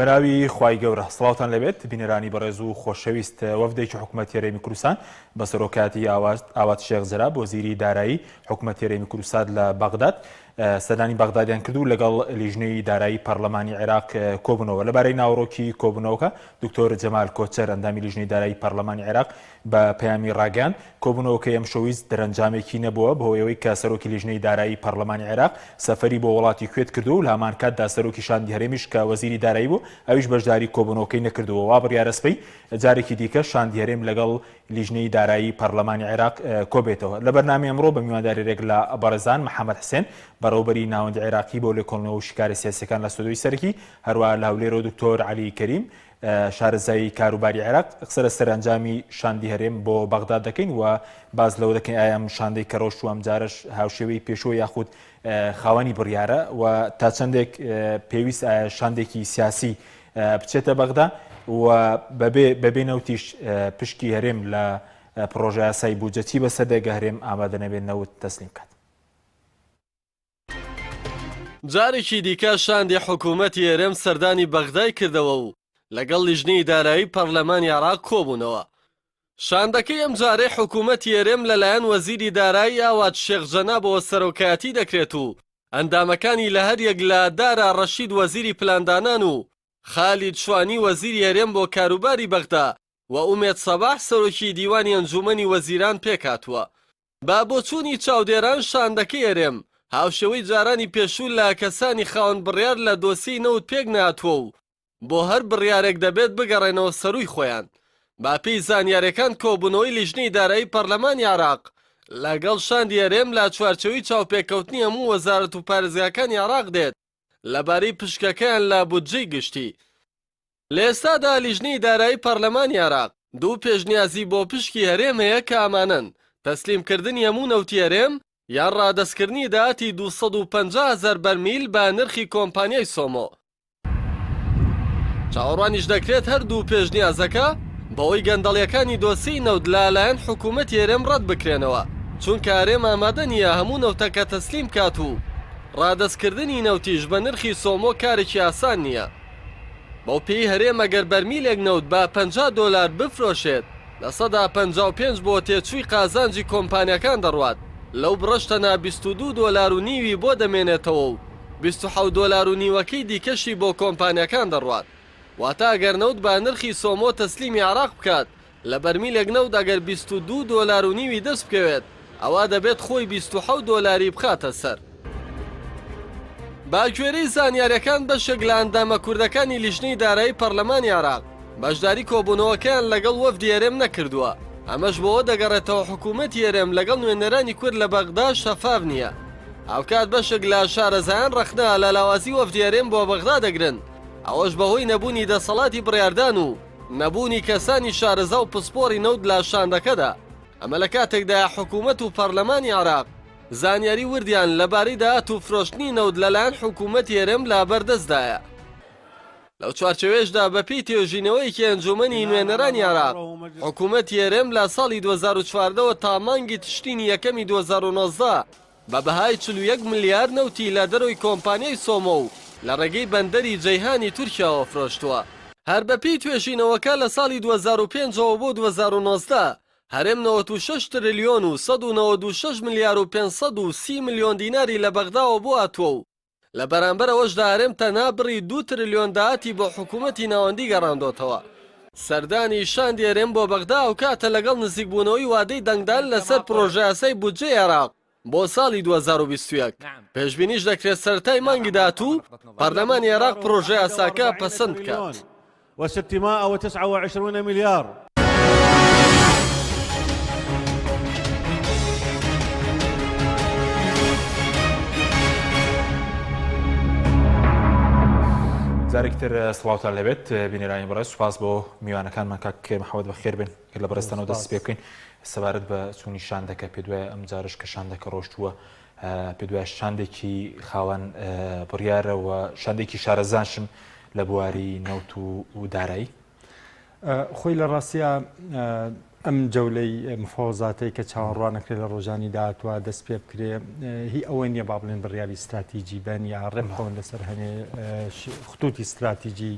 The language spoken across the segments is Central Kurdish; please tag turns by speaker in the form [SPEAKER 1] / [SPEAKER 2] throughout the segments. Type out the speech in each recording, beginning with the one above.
[SPEAKER 1] بەناوی خوای گەورە سڵاوتان لەبێت بینەرانی بەڕێز و خۆشەویست وەفدێکی حکوومەتی هەرێمی کوردستان بە سەرۆکاتی ئاوات شێخ زەراب وەزیری دارایی حکوومەتی هەرێمی کوردستان لە بەغداد سەردانی بەغدادیان کردو لەگەڵ لیژنەی دارایی پەرلەمانی عێراق کۆبوونەوە لەبارەی ناوڕۆکی کۆبوونەوەکە دکتۆر جەمال کۆچەر ئەندامی لیژنەی دارایی پەرلەمانی عێراق بە پەیامی ڕاگەیاند کۆبوونەوەکە ئەم شەویست دەرەنجامێکی نەبووە بەهۆی ئەوەی کە سەرۆکی لیژنەی دارایی پەرلەمانی عێراق سەفەری بۆ وڵاتی کوێت کردو و لە هەمان کاتدا سەرۆکی شاندی هەرێمیش کە وەزیری دارایی بوو ئەویش بەشداری کۆبوونەوەکەی نەکردووە وا بڕیارە سپەی جارێکی دیکە شاندی هەرێم لەگەڵ لیژنەی دارایی پەرلەمانی عێراق کۆبێتەوە لە بەرنامەی ئەمڕۆ بە میواندارێک لە بەڕێزان محەممەد حسێن بەڕێوەبەری ناوەندی عێراقی بۆ لێکۆڵینەوە و شیکاری سیاسیەکان لە سودۆی سەرکی هەروە لە هەولێرە دکتۆر عەلی کەریم شارەزایی کاروباری عێراق قسە لە سەرنجامی شاندی هەرێم بۆ بەغداد دەکەین و باز لەوە دەکەین ئایا ئەم شاندەی کە ڕۆشت و ئەم جارش هاوشێوەی پێشوە یاخود خاوەنی بڕیارە و تا چەندێک پێویست شاندێکی سیاسی بچێتە بەغدا و بەبێ نەوتیش پشکی هەرێم لە پرۆژە یاسای بودجەتی بەسەردەگە هەرێم ئامادە نەبێت نەوت تەسلیم بکات.
[SPEAKER 2] جارێکی دیکە شاندی حکوومەتی هەرێم سەردانی بەغدای کردەوە و لەگەڵ لیژنەی دارایی پەرلەمانی عێراق کۆبوونەوە. شاندەکەی ئەم جارەی حکوومەتی هەرێم لەلایەن وەزیری دارایی ئاوات شێخ زەرابەوە سەرۆکایەتی دەکرێت و ئەندامەکانی لە هەریەک لە دارا ڕەشید وەزیری پلاندانان و خالید شوانی وەزیری هەرێم بۆ کاروباری بەغدا و ئومێد سەباح سەرۆکی دیوانی ئەنجومەنی وەزیران پێکاتووە. با بۆچوونی چاودێران شاندەکەی هەرێم هاوشێوەی جارانی پێشوو لە کەسانی خاوەن بڕیار لە دۆسی نەوت پێک ناتووە و بۆ هەر بڕیارێک دەبێت بگەڕێنەوە سەروی خۆیان. با پێی زانیاریەکان کۆبوونەوەی لیژنەی دارایی پەرلەمانی عێراق لەگەڵ شاندی هەرێم لە چوارچەوەی چاوپێکەوتنی هەموو وەزارەت و پارێزگاکانی عێراق دێت لەبارەی پشکەکەیان لە بودجەی گشتی. لە ئێستادا لیژنەی دارایی پەرلەمانی عێراق دوو پێشنیازی بۆ پشکی هەرێم هەیە کە ئەمانن تەسلیمکردنی هەموو نەوتی هەرێم یان ڕادەستکردنی داهاتی 250,000 بەرمیل بە نرخی کۆمپانیای سۆمۆ. چاوەڕوانیش دەکرێت هەردوو پێشنیازەکە بەوەی گەندەڵیەکانی دۆسی نەوت لەلایەن حکوومەتی هەرێم ڕەت بکرێنەوە چونکە هەرێم ئامادە نییە هەموو نەوتەکە تەسلیم کات و ڕادەستکردنی نەوتیش بە نرخی سۆمۆ کارێکی ئاسان نییە. بەو پێی هەرێم ئەگەر بەرمیلێک نەوت بە $50 بفرۆشێت لە 155 بۆ تێچووی قازانجی کۆمپانیەکان دەڕوات لەو بڕەشتەنا $22.5 بۆ دەمێنێتەوە و $27.5 دیکەشی بۆ کۆمپانیەکان دەڕوات. واتە ئەگەر نەوت بە نرخی سۆمۆ تەسلیمی عێراق بکات لە بەرمیلێک نەوت ئەگەر $22.5 دەست بکەوێت ئەوا دەبێت خۆی $27 بخاتە سەر. باگوێرەی زانیاریەکان بەشێک لە ئەندامە کوردەکانی لیژنەی دارایی پەرلەمانی عێراق بەشداری کۆبوونەوەکەیان لەگەڵ وەفدی هەرێم نەکردووە. ئەمەش بۆەوە دەگەڕێتەوە حکوومەتی هەرێم لەگەڵ نوێنەرانی کورد لە بەغدا شەفاف نییە. ئەوکات بەشێک لە شارەزایان ڕەخنە لە لاوازی وەفدی هەرێم بۆ بەغدا دەگرن ئەوەش بەهۆی نەبوونی دەسەڵاتی بڕیاردان و نەبوونی کەسانی شارەزا و پسپۆری نەوت لە شاندەکەدا. ئەمە لە کاتێکدا حکوومەت و پەرلەمانی عێراق زانیاری وردیان لەبارەی داهات و فرۆشتنی نەوت لەلایەن حکوومەتی هەرێم لا بەردەستدایە. لەو چوارچەوێشدا بەپێی تێژینەوەیەکی ئەنجومەنی نوێنەرانی عێراق حکوومەتی هەرێم لە ساڵی 2014ەوە تا مانگی تشتینی یەکەمی 2019 بە بەهای 41 ملیار نەوتی لە دەرەوەی کۆمپانیای سۆمۆ و لە ڕێگەی بەندەری جەیهانی تورکیاوە فرۆشتووە. هەر بەپێی توێژینەوەکە لە ساڵی 2005 بۆ 2019 هەرێم 96 تریلیۆن و 196 ملیار و 530 ملیۆن دیناری لە بەغداوە بۆ هاتووە و لە بەرامبەرەوەشدا هەرێم تەنها بڕی 2 تریلیۆن داهاتی بۆ حکوومەتی ناوەندی گەڕاندۆتەوە. سەردانی شاندی هەرێم بۆ بەغدا و کاتە لەگەڵ نزیکبوونەوەی وادەی دەنگدان لەسەر پرۆژە یاسای بودجەی عێراق بۆ ساڵی 2021 پێشبینیش دەکرێت سەرەتای مانگی داهاتوو پەرلەمانی عێراق پرۆژە یاساکە پەسەند بکات.
[SPEAKER 3] و629 ملیار.
[SPEAKER 1] جارێکتر سڵاوتان لەبێت بینەرانی بەڕێز سوپاس بۆ میوانەکانمان کاک محەممەد بەخێر بن کە لە بەڕێستانەوە دەست پێ بکەین سەبارەت بە چوونی شاندەکە پێ دوایە ئەم جارش کە شاندەکە ڕۆشتووە پێ دوایە شاندێکی خاوەن بڕیارە و شاندێکی شارەزانشم لە بواری نەوت و دارایی
[SPEAKER 3] خۆی لە ڕاستیە ئەم جەولەی مفۆزاتەی کە چاوەڕوانەکرێت لە ڕۆژانی داهاتوە دەست پێ بکرێ هی ئەوە نییە با بڵێن بڕیاری استراتیجی بن یا ڕێبخۆن لەسەر هەنێ خطوتی استراتیجی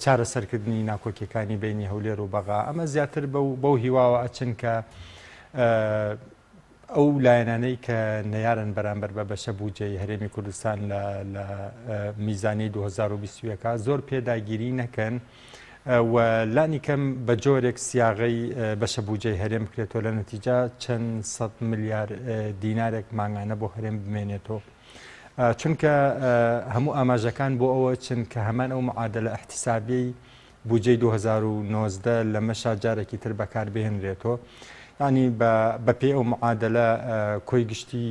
[SPEAKER 3] چارەسەرکردنی ناکۆکیەکانی بینی هەولێر و بەغا ئەمە زیاتر بەو هیواوە ئەچن کە ئەو لایەنانەی کە نەیارن بەرامبەر بە بەشە بوجەی هەرێمی کوردستان لە میزانی 2020 زۆر پێداگیری نەکەن و لانی کەم بە جۆرێک سیاغی بەشە بوجەی هەرێم بکرێتەوە لە نەتیجە چەند 100 ملیار دینارێک ماگانە بۆ هەرێم بمێنێتەوە چونکە هەموو ئاماژەکان بۆ ئەوە چن کە هەمان ئەو معادلە احتیسابی بوجەی 2019 لە مەشا جارێکی تر بەکار بهێنرێتەوە ینی بەپێ ئەو معادلە کۆی گشتی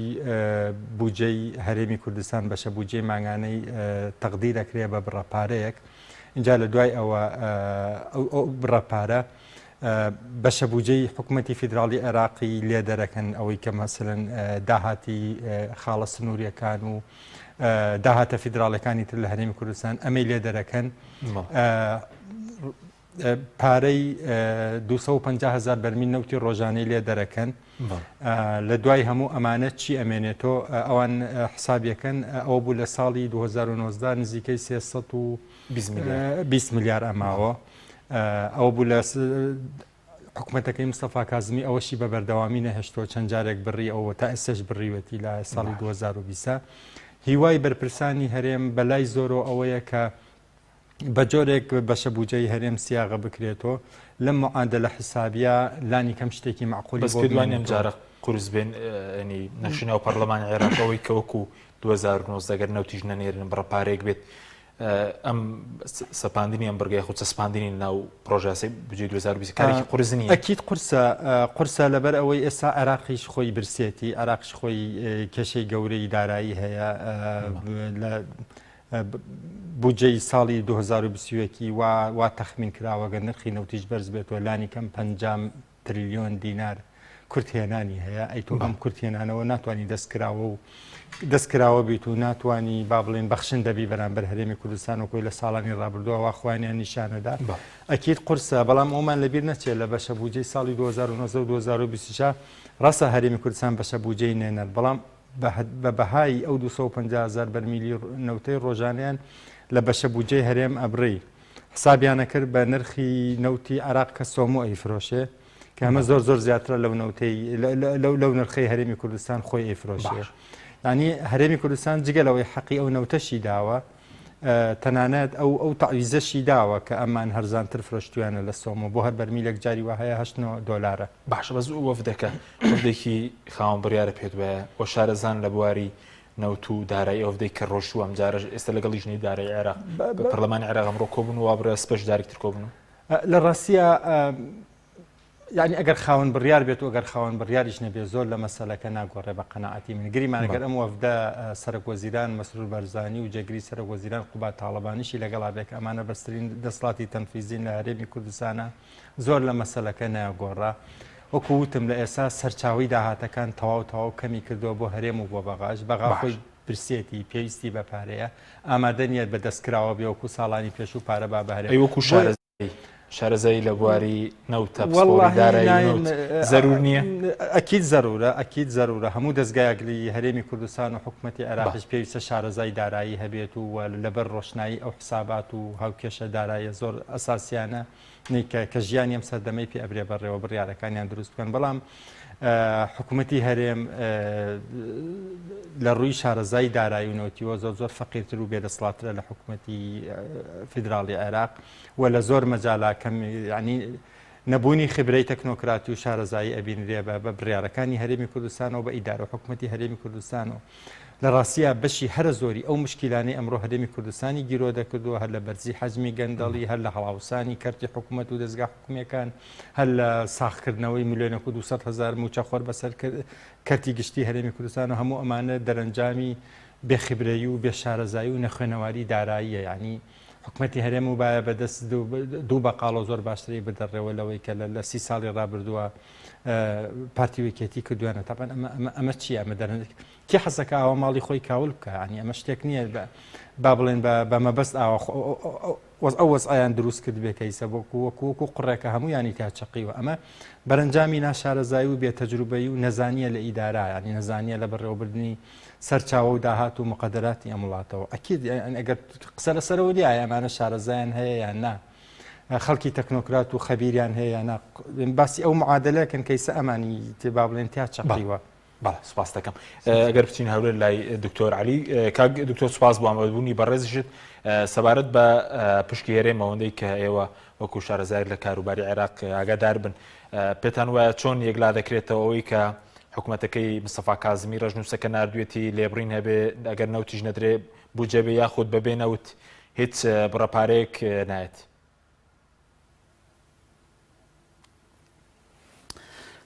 [SPEAKER 3] بوجەی هەرێمی کوردستان بەشە بوجەی ماگانەی تەقدیر دەکرێت بە بڕەپارەیەک اینجا لە دوای ئەوە ئەو بڕەپارە بەشە بوجەی حکوومەتی فیدراڵی عێراقی لێ دەرەکەن ئەوەی کە مەسەلەن داهاتی خاڵە سنووریەکان و داهاتە فیدراڵەکانی تر لە هەرێمی کوردستان ئەمەی لێ دەرەکەن پارەی 250,000 بەرمیل نەوتی ڕۆژانەی لێ دەرەکەن لە دوای هەموو ئەمانە چی ئەمێنێتەوە ئەوان حسابیەکەن ئەوە بوو لە ساڵی 2019 نزیکەی 320 میلیار ئەماوە ئەوە بوو لە حکوومەتەکەی مستەفا کازمی ئەوەشی بە بەردەوامی نەهێشتەوە چەند جارێک بڕی ئەوە تا ئێستش بڕیوەتی لە ساڵی 2020 هیوای بەرپرسانی هەرێم بەلای زۆرەوە ئەوەیە کە بە جۆرێک بەشە بوجەی هەرێم سیاغە بکرێتەوە لەم معادلە حسابیە لانی کەم شتێکی معقولی
[SPEAKER 1] بۆ دوانیم جارە قورس بێن ینی نەشینەوە پەرلەمانی عێراقەوەی کەوەکو 2019 گەر نەوتیش نەنێرن بڕەپارێک بێت ئەم سەپاندنی ئەم بڕگای خۆ چەسپاندنی ناو پرۆژاسی بجێ 2020 کارێکی قورس نیە
[SPEAKER 3] ئەکید قورسە لەبەر ئەوەی ئێستا عێراقیش خۆی برسێتی عێراقش خۆی کێشەی گەورەی دارایی هەیە لە بودجەی ساڵی 2021 وا تەخمین کراوەگە نرخی نەوتیش بەرز بێتەوە لانی کەم 50 تریلیۆن دینار کورتهێنانی هەیە ئەی تۆ ئەم کورتهێنانەوە ناتوانانی دەستکراوە بیت و ناتوانانی با بڵێن بەخشن دەبی بەرامبەر هەرێمی کوردستان و کۆی لە ساڵانی ڕابردووە واخوانیان نیشانەدا ئەکید قورسە بەڵام ئەومان لەبیر نەچێت لە بەشە بوجەی ساڵی 2019 و 2020 ڕاستە هەرێمی کوردستان بەشە بوجەی نێنەر بەڵام بە بەهای ئەو 250,000 بەرمیلی نەوتەی ڕۆژانیان لە بەشە بوجەی هەرێم ئەبڕی حسابیانە کرد بە نرخی نەوتی عێراق کە سۆمۆ ئەیفرۆشێ کە ئەمە زۆر زیاترە لەو نرخەی هەرێمی کوردستان خۆی ئەیفرۆشێ ینی هەرێمی کوردستان جگەلەوەی حەقی ئەو نەوتەشی داوە تەنانەت ئەو تەعویزەشی داوە کە ئەمان هەرزانتر فرۆشتویانە لە سۆمۆ بۆ هەر بەرمیلێک جاری وهەیە $8
[SPEAKER 1] باشە بەز وەفدەکە وەفدێکی خاوەن بڕیارە پێت وایە بۆ شارەزان لە بواری نەوت و دارایی ئەوفدەی کە ڕۆژوو ئەم جارە ئێستا لەگەڵ ژنەی دارایی عێراق پەرلەمانی عێراق ئەمڕۆ کۆبوون و وابرە سپەش دارێکتر کۆبوون
[SPEAKER 3] لە ڕاستیە یعنی ئەگەر خاوەن بڕیار بێت و ئەگەر خاوەن بڕیاریش نەبێ زۆر لە مەسەلەکە ناگۆڕێ بە قەناعەتی من گریمانەگەر ئەم وەفدە سەرۆکوەزیران مەسرور بەرزانی و جێگری سەرۆکوەزیران قوبات تاڵەبانیشی لەگەڵا بێک ئەمانە بەسترین دەسڵاتی تەنفیزین لە هەرێمی کوردستانە زۆر لە مەسەلەکە ناگۆڕا وەکو وتم لە ئێستا سەرچاوی داهاتەکان تەواو کەمی کردووە بۆ هەرێم و بۆ بەغا خۆی برسێتی پێویستی بە پارەیە ئامادە نیەت بە دەستکراوە بێ وەکو ساڵانی پێش و پارە با بە هەرێم
[SPEAKER 1] وەکو شارەزایی لە بواری نەوتە زەرور نییە ئەکید زەرورە هەموو دەستگایەکلی هەرێمی کوردستان و حکوومەتی عێراقیش پێویستە شارەزای دارایی هەبێت و لەبەر ڕۆشنایی ئەو حسابات و هاوکێشە داراییە زۆر ئەساسیانە کە ژیانی ئەم سەردەمەی پێ ئەبرێ بەڕێوە بڕیارەکانیان دروست بکەن بەڵام حکوومەتی هەرێم لە ڕووی شارەزای دارایی و نەوتیوە زۆر فەقیرتر و بێدەسڵاترە لە حکوومەتی فیدراڵی عێراق و لە زۆر مەجاڵاکەم ینی نەبوونی خبرەی تەکنۆکراتی و شارەزایی ئەبینرێ بە بڕیارەکانی هەرێمی کوردستانەوە بە ئیدارە حکوومەتی هەرێمی کوردستانەوە لە ڕاستیە بەشی هەرە زۆری ئەو مشکیلانەی ئەمڕۆ هەرێمی کوردستانی گیرۆ دەکردووە هەر لە بەرزی حەجمی گەندەڵی هەر لە هەڵاوسانی کەرتی حکوومەت و دەستگا حکوومیەکان هەر لە ساختکردنەوەی ملیۆنە 200,000 موچەخۆر بەسەر کەرتی گشتی هەرێمی کوردستان و هەموو ئەمانە دەرەنجامی بێخبرەیی و بێشارەزایی و نەخوێنەواری داراییە یعنی حکوومەتی هەرێم و باە بەدەست دوو بەقاڵە زۆر باشتری بدەڕێەوە لەوەی کە لە 30 ساڵی ڕابردووە پارتیویکێتی کردوانە تاپەن ئەمە چی ئەمە دەرن کی حەزەکە ئەوە ماڵی خۆی کاول بکە ینی ئەمە شتێک نییە با بڵێن بە مەبەست
[SPEAKER 3] ئەو وەزعیان دروست کرد بێکەیسە وەکو قڕێکە هەموویانی تا چقیوە ئەمە بەرەنجامی ناشارەزایی و بێتەجروبەی و نەزانیە لە ئیدارا ینی نەزانیە لە بەڕێوەبردننی سەرچاوە و داهات و مقدراتی ئەم وڵاتەوە ئەکید ئەگەر قسە لەسەرەوە دیایە ئەمانە شارەزایان هەیە یان نا خەڵکی تەکنۆکرات و خەبیریان هەیە یان باسی ئەو معادلەکەن کەیسە ئەمانی تێبا بڵێن تا چقیوە.
[SPEAKER 1] بەڵێ سوپاس دەکەم. ئەگەر بچین هەولێر لای دکتۆر عەلی کاک دکتۆر سوپاس بۆ ئامادەبوونی بەڕێزیشت سەبارەت بە پشکی هێرێمەوەندەی کە ئێوە وەکو شارەزای لە کاروباری عێراق ئاگادار بن پێتان وایە چۆن یەکلا دەکرێتەوە ئەوەی کە حکوومەتەکەی مستەفا کازمی ڕژنووسەکە نردوێتی لێبڕین هەبێ ئەگەر نەوتیش نەدرێ بودجێ بێ یاخود بەبێ نەوت هیچ بڕەپارەیەک نایەت.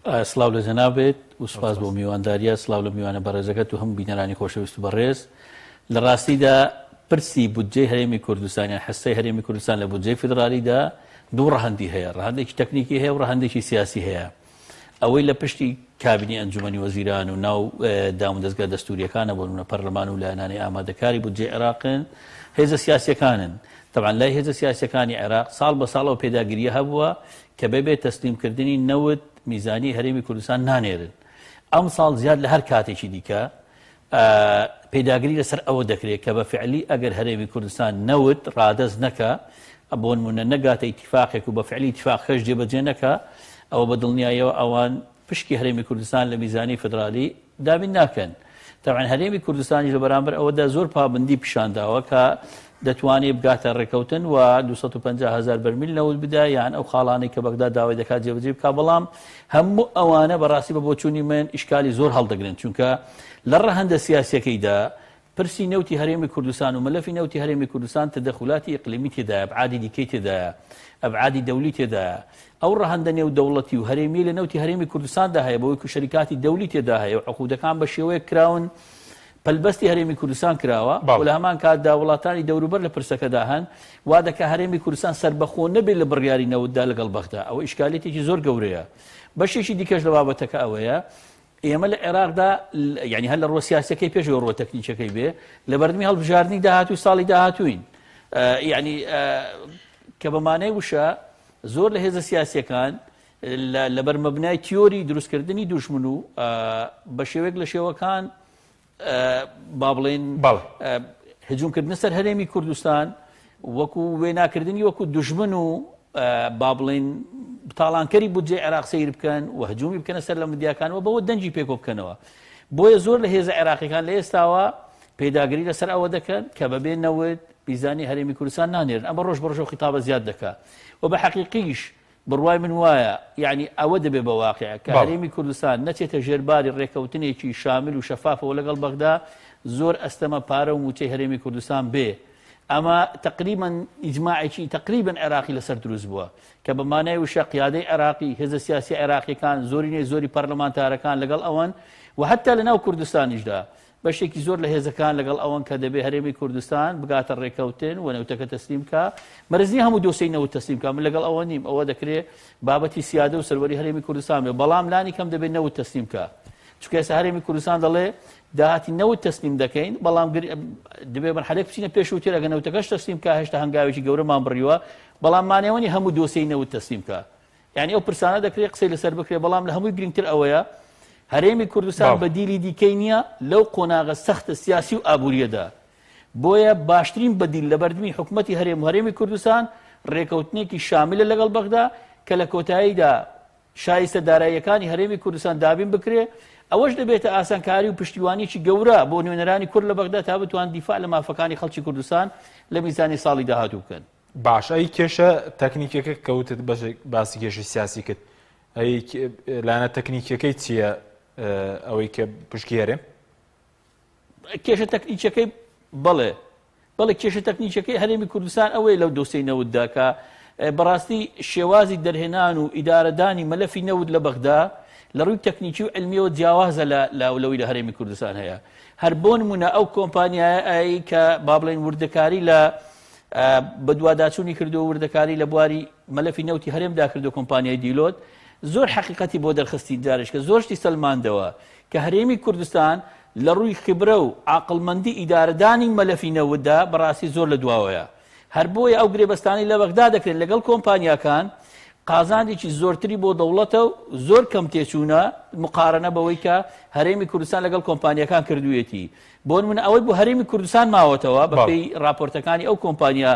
[SPEAKER 4] سلااو لە جەنابێت و سوپاس بۆ میوانداریە سلااو لە میوانە بەڕێزەکەت و هەموو بینەرانی خۆشەویست و بەڕێز لە ڕاستیدا پرسی بودجەی هەرێمی کوردستانیان حەسەی هەرێمی کوردستان لە بودجەی فدرالیدا دوو ڕەهەندی هەیە ڕەهەندێکی تەکنیکی هەیە و ڕەهەندێکی سیاسی هەیە ئەوەی لە پشتی کابینی ئەنجومەنی وەزیران و ناو دام و دەستگا دەستوریەکانە بۆنە پەرلەمان و لایەنانەی ئامادەکاری بودجەی عێراقن هێزە سیاسیەکانن طبعا لای هێزە سیاسیەکانی عێراق ساڵ بە ساڵەوە پێداگیریە هەبووە کە بەبێت تەسلیمکردنی نەوت میزانی هەرێمی کوردستان نانێرن ئەم ساڵ زیاد لە هەر کاتێکی دیکە پێداگیری لەسەر ئەوە دەکرێت کە بە فعلی ئەگەر هەرێمی کوردستان نەوت ڕادەز نەکە بۆ نمونە نەگاتە ئیتیفاقێک و بە فعلی ئیتیفاقەش جێبەجێ نەکە ئەوە بە دڵنیاییەوە ئەوان پشکی هەرێمی کوردستان لە میزانی فدرالی دابین ناکەن. طبعا هەرێمی کوردستانی لە بەرامبەر ئەوەدا زۆر پابندی پیشانداوە کە دەتوانێت بگاتە ڕێکەوتن و 250,000 بەرمیل نەوت بدا یان ئەو خاڵانەی کە بەغدا داوای دەکات جێبەجێ بکات بەڵام هەموو ئەوانە بەڕاستی بە بۆچوونی من ئیشکالی زۆر هەڵدەگرن چونکە لە ڕەهەندە سیاسیەکەیدا پرسی نەوتی هەرێمی کوردستان و مەلەفی نەوتی هەرێمی کوردستان تدەخولاتی ئیقلیمی تێدایە ئەبعادی دیکەی تێدایە ئەبعادی دەولی تێدایە ئەو ڕەهەندە نێو دەوڵەتی و هەرێمی لە نەوتی هەرێمی کوردستاندا هەیە بەوەی کو شەریکاتی دەولی تێدا هەیە و عقودەکان بە شێوەیە کراون پەلبەستی هەرێمی کوردستان کراوە و لە هەمان کاتدا وڵاتانی دەوروبەر لە پرسەکەدا هەن وا دەکا هەرێمی کوردستان سەربەخۆ نەبێت لە بڕیاری نەوتدا لەگەڵ بەغدا ئەوە ئیشکالێتێکی زۆر گەورەیە. بەشێکی دیکەش لە بابەتەکە ئەوەیە ئێمە لە عێراقدا یعنی هەر لە ڕۆ سیاسەکەی پێش ڕۆ تەکنیکەکەی بێ لە بەردەمی هەڵبژاردننی داهاتووی ساڵی داهاتووین یعنی کە بەمانەی وشە زۆر لە هێزە سیاسیەکان لە بەرمەبنای تیۆری دروستکردنی دوژمن و بە شێوەیەک لە شێوەکان با بڵێن هجوومکردنە سەر هەرێمی کوردستان وەکو وێناکردنی وەکو دوژمن و با بڵێن تاڵانکەری بودجێ عێراق سەیر بکەن و هجوومی بکەنە سەر لە مدیاکانەوە بەوە دەنجی پێکۆ بکەنەوە. بۆیە زۆر لە هێزە عێراقیەکان لە ئێستاوە پێداگیری لەسەر ئەوە دەکەن کە بەبێ نەوت میزانی هەرێمی کوردستان نانێرن ئەمە ڕۆژ بە ڕۆژەوە خیتابە زیاد دەکات و بە حەقیقیش بڕوای من وایە یعنی ئەوە دەبێ بە واقع کە هەرێمی کوردستان نەچێتە ژێرباری ڕێکەوتنێکی شامل و شەفافەوە لەگەڵ بەغدا زۆر ئەستەمە پارە و موچەی هەرێمی کوردستان بێ ئەمە تقریبا ئیجماعێکی تقریبا عێراقی لەسەر دروست بووە کە بەمانای وشە قیادەی عێراقی هێزە سیاسی عێراقیەکان زۆری پەرلەمانتارەکان لەگەڵ ئەوان و حتا لەناو کوردستانیشدا بەشێکی زۆر لە هێزەکان لەگەڵ ئەوان کە دەبێ هەرێمی کوردستان بگاتە ڕێکەوتن و نەوتەکە تەسلیم کە مەرزنی هەموو دۆسەی نەوت تەسلیم کە من لەگەڵ ئەوە نیم ئەوە دەکرێت بابەتی سیادە و سەروەری هەرێمی کوردستان بێ بەڵام لانی کەم دەبێت نەوت تەسلیم کە چونکە ئێستا هەرێمی کوردستان دەڵێ داهاتی نەوت تەسلیم دەکەین بەڵام دەبێت مەرحەلەیەک بچینە پێشووتر ئەگەر نەوتەکەش تەسلیم کە هێشتا هەنگاوێکی گەورەمان بڕیوە بەڵام مانێوەنی هەموو دۆسەی نەوت تەسلیم کە یعنی ئەو پرسانە دەکرێت قسەی لەسەر بکرێت بەڵام لە هەمووی گرنگتر ئەوەیە هەرێمی کوردستان بەدیلی دیکەی نییە لەو قۆناغە سەختە سیاسی و ئابووریەدا بۆیە باشترین بەدیل لە بەردەمی حکوومەتی هەرێمی کوردستان ڕێکەوتنێکی شاملە لەگەڵ بەغدا کە لە کۆتاییدا شایستە داراییەکانی هەرێمی کوردستان دابین بکرێ ئەوەش دەبێتە ئاسانکاری و پشتیوانیی گەورە بۆ نوێنەرانی کورد لە بەغدا تا بتوان دیفاع لە مافەکانی خەڵکی کوردستان لە میزانی ساڵی داهاتوو بکەن.
[SPEAKER 1] باش ئەی کێشە تەکنیکەکە کەوتت باسی کێشی سیاسی کرد ئەی لانە تەکنیکەکەی چییە ئەوەی کە پشکی هەرێم
[SPEAKER 4] کێشە تەکنیکەکەی بەڵێ کێشە تەکنیکەکەی هەرێمی کوردستان ئەوەی لەو دۆسەی نەوتدا کە بەڕاستی شێوازی دەرهێنان و ئیدارەدانی مەلەفی نەوت لە بەغدا لە ڕووی تەکنیکی و علمیەوە جیاوازە لەولەوەی لە هەرێمی کوردستان هەیە هەر بۆ نمونە ئەو کۆمپانیایی کە با بڵێن وردەکاری لە بەدواداچوونی کردو وردەکاری لە بواری مەلەفی نەوتی هەرێمدا کردو کۆمپانیای دیلۆت زۆر حقیقەتی بۆ دەرخستی دارش کە زۆر شتی سەلماندەوە کە هەرێمی کوردستان لە ڕووی خبرە و عاقڵمەندی ئیدارەدانی مەلەفی نەوتدا بەڕاستی زۆر لە دواوەیە هەر بۆیە ئەو گرێبەستانی لە بەغدا دەکرێت لەگەڵ کۆمپانیاکان قازانێکی زۆرتری بۆ دەوڵەتە و زۆر کەم تێچوونە مقارنە بەوەی کە هەرێمی کوردستان لەگەڵ کۆمپانیەکان کردوێتی بۆ نمونە ئەوەی بۆ هەرێمی کوردستان ماوەتەوە بەپێی راپۆرتەکانی ئەو کۆمپانیا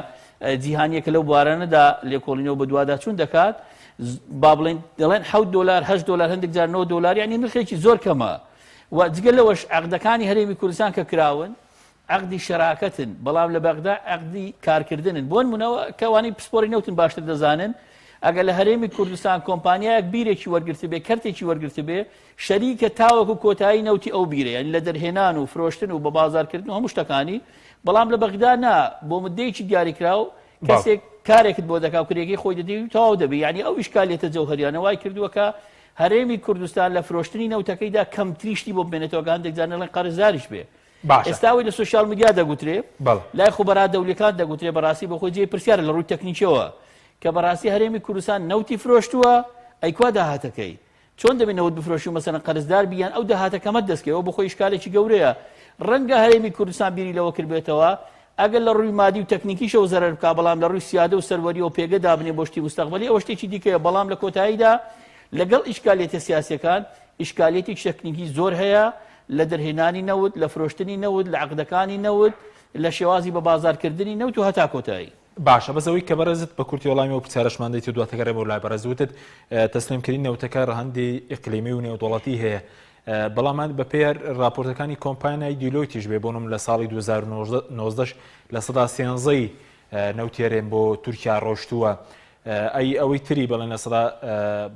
[SPEAKER 4] جیهانیەکە لەو بوارانەدا لێکۆڵینەوە بە دووادا چوون دەکات با بڵێن دەڵێن $7 $8 هەندێک جار $9 یعنی نرخێکی زۆر کەمە و جگە لەوەش عقدەکانی هەرێمی کوردستان کە کراون عقدی شەراکەتن بەڵام لە بەغدا عقدی کارکردنن بۆ نمونەوە کەوانی پسپۆری نەوتن باشتر دەزانن ئەگەر لە هەرێمی کوردستان کۆمپانیایەک بیرێکی وەرگرت بێ کەرتێکی وەرگرت بێ شەریکە تاوەکو کۆتایی نەوتی ئەو بیرە یعنی لە دەرهێنان و فرۆشتن و بە بازارکردن و هەموو شتەکانی بەڵام لە بەغدا نا بۆ مدەیەکی دیاریکراو کەسێک کارێکت بۆ دەکا و کرێکی خۆی دەدی و تەواو دەبێ یعنی ئەو ئیشکالێتە جەوهەریانە وای کردووە کە هەرێمی کوردستان لە فرۆشتنی نەوتەکەیدا کەم تریشتی بۆ بمێنێتەوە هەندێک جار دەڵێن قەرزداریش بێ ئێستاوی لە سوشیال میدیا دەگوترێ لای خۆبەرا دەولیەکان دەگوترێ بەڕاستی بەخۆی جێ پرسیارە لە ڕووی تەکنیکیەوە کە بەڕاستی هەرێمی کوردستان نەوتی فرۆشتووە ئەیکوا داهاتەکەی چۆن دەبێت نەوت بفرۆشی و مەسەڵەن قەرزدار بیان ئەو داهاتەکەمە دەستکەوە بۆ خۆی ئیشکالێکی گەورەیە ڕەنگە هەرێمی کوردستان بیری لەوە کردبێتەوە ئەگەر لە ڕووی مادی و تەکنیکیشەوە زەرەر بکا بەڵام لە ڕووی سیادە و سەروەری و پێگە دابنێ بۆ شتی مستەقبەلی ئەوە شتێکی دیکەیە بەڵام لە کۆتاییدا لەگەڵ ئیشکالێتە سیاسیەکان ئیشکالێتی تەکنیکی زۆر هەیە لە دەرهێنانی نەوت لە فرۆشتنی نەوت لە عقدەکانی نەوت لە شێوازی بە بازارکردنی نەوت و هەتا کۆتایی
[SPEAKER 1] باشە بەزەوەی کە بەرەزت بە کورتی وەڵامی و پرسیارەشمان دەیت و دواتەگەڕێ بۆ لای بەرەزوتت تەسلیمکردنی نەوتەکە ڕەهەندی ئیقلیمی و نێودوڵەتی هەیە بەڵامان بە پێر راپۆرتەکانی کۆمپانیای دیلۆیتیش بێ بۆنم لە ساڵی 2019 لە سەدا 13ی نەوتێرێن بۆ تورکیا ڕۆشتووە ئەوەی تری بڵێن لە سەدا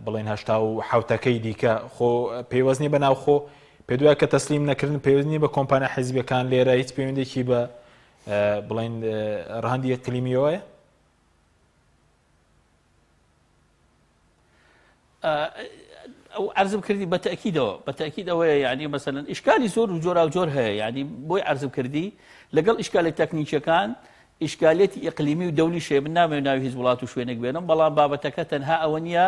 [SPEAKER 1] بڵێن 87ەکەی دیکە خۆ پەیوەزنی بەناوخۆ پێدوایە کە تەسلیم نەکردن پەیوەزنی بە کۆمپانیا حیزبیەکان لێرە هیچ پەیوەندێکی بە بڵێن ڕەهەندی ئیقلیمیەوەیە
[SPEAKER 4] ئەو عرضم کردی بەتەکید ئەوەیە یعنی مەسەلەن ئیشکالی زۆر و جۆرا و جۆر هەیە یعنی بۆی عرضم کردی لەگەڵ ئیشکالێت تەکنیکیەکان ئیشکالێتی ئیقلیمی و دەولی شێ من نامەوێت ناوی هیچ وڵات و شوێنێک بێنم بەڵام بابەتەکە تەنها ئەوە نییە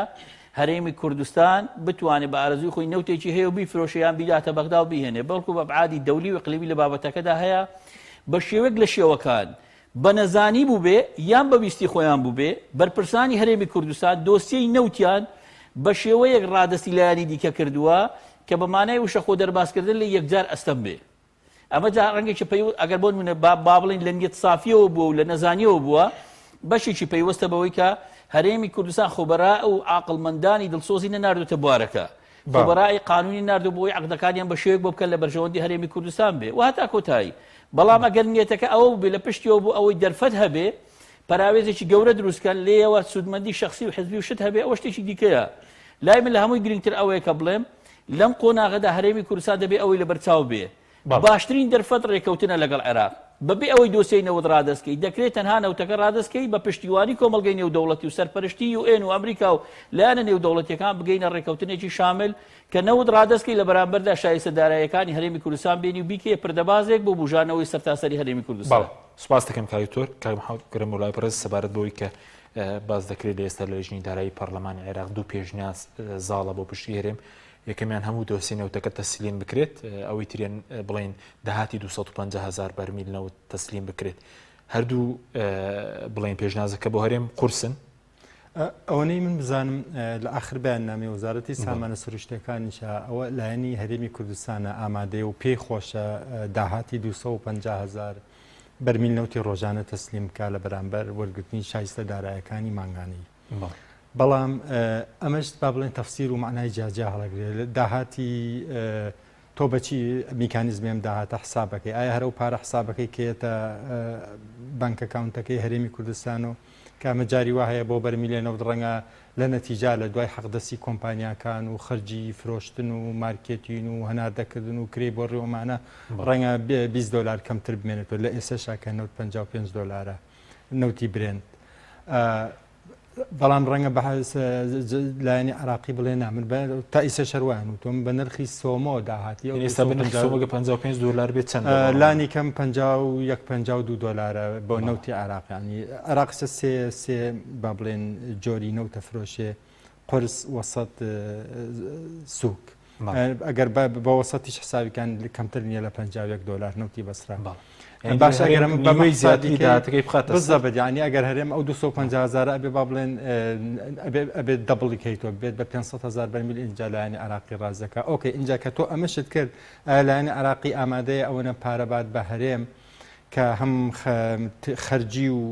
[SPEAKER 4] هەرێمی کوردستان بتوانێت بە ئارەزوی خۆی نەوتێکی هەیە و بیفرۆشیان بیداتە بەغدا و بیهێنێ بەڵکو بە ئەبعادی دەولی و ئیقلیمی لە بابەتەکەدا هەیە بە شێوەیەک لە شێوەکان بە نەزانی بوو بێ یان بە بیستی خۆیان بوو بێ بەرپرسانی هەرێمی کوردستان دۆسیەی نەوتیان بە شێوەیەک ڕادەستی لایانی دیکە کردووە کە بەمانای وشە خۆ دەرباسکردن لە یەکجار ئەستەم بێ ئەمە جا ڕەنگێکی ئەگەر بۆ نمونە با بڵێن لە نیەت سافیەوە بووە و لە نەزانیەوە بووە بەشێکی پەیوەستە بەوەی کە هەرێمی کوردستان خۆبەرا و عاقڵمەندانی دڵسۆزی نەناردوتە بوارەکە خۆبەرای قانونی ناردو بۆی عقدەکانیان بە شێوەیەک بۆ بکەن لە بەرژەوەندی هەرێمی کوردستان بێ و هەتا کۆتایی بەڵام ئەگەر نیەتەکە ئەوە بێ لە پشتیەوە بوو ئەوەی دەرفەت هەبێ پراوێزێکی گەورە دروستکەن لێەوە سوودمەندی شخصی و حزبی و شت هەبێ ئەوە شتێکی دیکەیە لای من لە هەمووی گرنگتر ئەوەیە کە بڵێم لەم قۆناغەدا هەرێمی کوردستان دەبێ ئەوەی لەبەرچاو بێ باشترین دەرفەت ڕێکەوتنە لەگەڵ عێراق بەبێ ئەوەی دۆسیەی نەوت ڕادەستکەی دەکرێت تەنها نەوتەکە ڕادەستکەی بە پشتیوانی کۆمەڵگەی نێودەوڵەتی و سەرپەرشتی UN و ئەمریکا و لایەنە نێودەوڵەتیەکان بگەینە ڕێکەوتنێکی شامل کە نەوت ڕادەستکەی لە بەرامبەردا شایستە داراییەکانی هەرێمی کوردستان بێنی و بیکێ پردەبازێک بۆ بوژانەوەی سەرتاسەری هەرێمی کوردستان.
[SPEAKER 1] سوپاس دەکەم کاریتۆر کاگەم وڵای پەرز سەبارەت بەوەی کە باز دەکرێت لە ئێستا لە لەژنی دارایی پەرلەمانی عێراق دوو پێشنیاز زاڵە بۆ پشتی هەرێم یەکەمیان هەموو دۆسی نەوتەکە تەسلیم بکرێت ئەوەی ترێن بڵێن داهاتی 250,000 بەرمیل نەوت تەسلیم بکرێت هەردوو بڵێن پێشنازەکە بۆ هەرێم قورسن
[SPEAKER 3] ئەوەنەی من بزانم لە ئاخر بەیاننامەی وەزارەتی سامانە سروشتەکانیشە ئەوە لایەنی هەرێمی کوردستانە ئامادەیە و پێی خۆشە داهاتی 250,000 بەرمیل نەوتی ڕۆژانە تەسلیم بکە لە بەرامبەر وەرگرتنی شایستە دارایەکانی مانگانی. بەڵام ئەمەش با بڵێن تەفسیر و معنای جیاجیا هەڵەگرێت داهاتی تۆ بەچی میکانیزمێم داهاتە حسابەکەی ئایا هەرە و پارە حسابەکەی کێتە بانک ئەکاونتەکەی هەرێمی کوردستان و کامە جاری وا هەیە بۆ بەرمیلێنەوە ڕەنگە لە نەتیجا لە دوای حەقدەستی کۆمپانیاکان و خەرجی فرۆشتن و مارکێتین و هەناردەکردن و کرێ بۆ ڕێوەمانە ڕەنگە $20 کەمتر بمێنێتەوە لە ئێستاشاکە نەوت $55 نەوتی برێن. بەڵام ڕەنگە لایەنی عراقی بڵێ نامن تا ئیسە شەروان و تۆم بە نرخی سۆمۆ داهاتی
[SPEAKER 1] $55 بێت چەند
[SPEAKER 3] لانی کەم $52 بۆ نەوتی عراقیانی عراق سێ با بڵێن جۆری نەوتە فرۆشێ قرس وەسەد سووک ئەگەر بەوەسەتیش حسابیکان کەمتر نییە لە $51 نەوتی بەسرا
[SPEAKER 1] باش ئەگەرەوەی زیادی داهاتەکەی بخاتە
[SPEAKER 3] بزەبێت ینی ئەگەر هەرێم ئەو 250,000 ئەبێ با بڵێن ئەبێت دەبڵی کەیتۆ بێت بە 500,000 بەرمیل اینجا لایەنی عراقی ڕازەکە ئۆکێ اینجا کە تۆ ئەمەشت کرد لایەنی عراقی ئامادەیە ئەوەنە پارەبات بە هەرێم کە هەم خەرجی و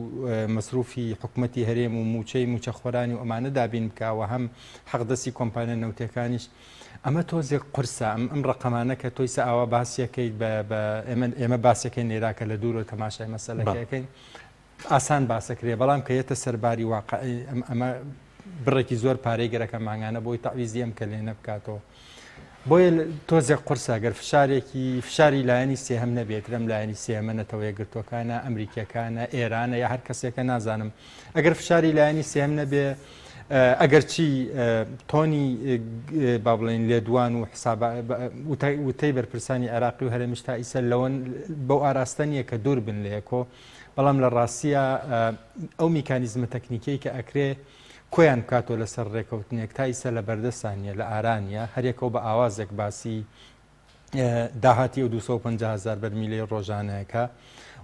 [SPEAKER 3] مەسروفی حکوومەتی هەرێم و موچە خۆرانی و ئەمانە دابین بکەوە هەم حەقدەسی کۆمپانیا نەوتەکانیش ئەمە تۆزێک قورسە ئەم ڕقەمانە کە تۆی ئاوا باسیەکەیت ئێمە باسەکەی نێراکە لە دوور و تەماشای مەسەلەکەەکەین ئاسان باسەکرێ بەڵام کە یەتە سەرباری واقعی ئەمە بڕێکی زۆر پارەی گەرەکە ماگانە بۆی تەعویزی ئەم کە لێنە بکاتەوە بۆیە تۆزێک قورسە گەر فشاری لایەنی سێهەم نەبێت لەم لایەنی سێمە نەتەوەیە گرتوەکانە ئەمریکیەکانە ئێرانە یا هەر کەسێکە نازانم ئەگەر فشاری لایەنی سێم نەبێ ئەگەرچی تۆنی با بڵێن لێدوان و وتەی بەرپرسانی عراقی و هەرێمیش تا ئیسە لەوەن بەو ئاراستە نییە کە دوور بن لەیەکۆ بەڵام لە ڕاستیە ئەو میکانیزمە تەکنیکەی کە ئەکرێ کۆیان بکاتۆ لەسەر ڕێکەوتنێک تا ئیسە لە بەردەستانیە لە ئارانیە هەرێکەوە بە ئاوازێک باسی داهاتی و 250,000 بەرمیلەی ڕۆژانەیەەکە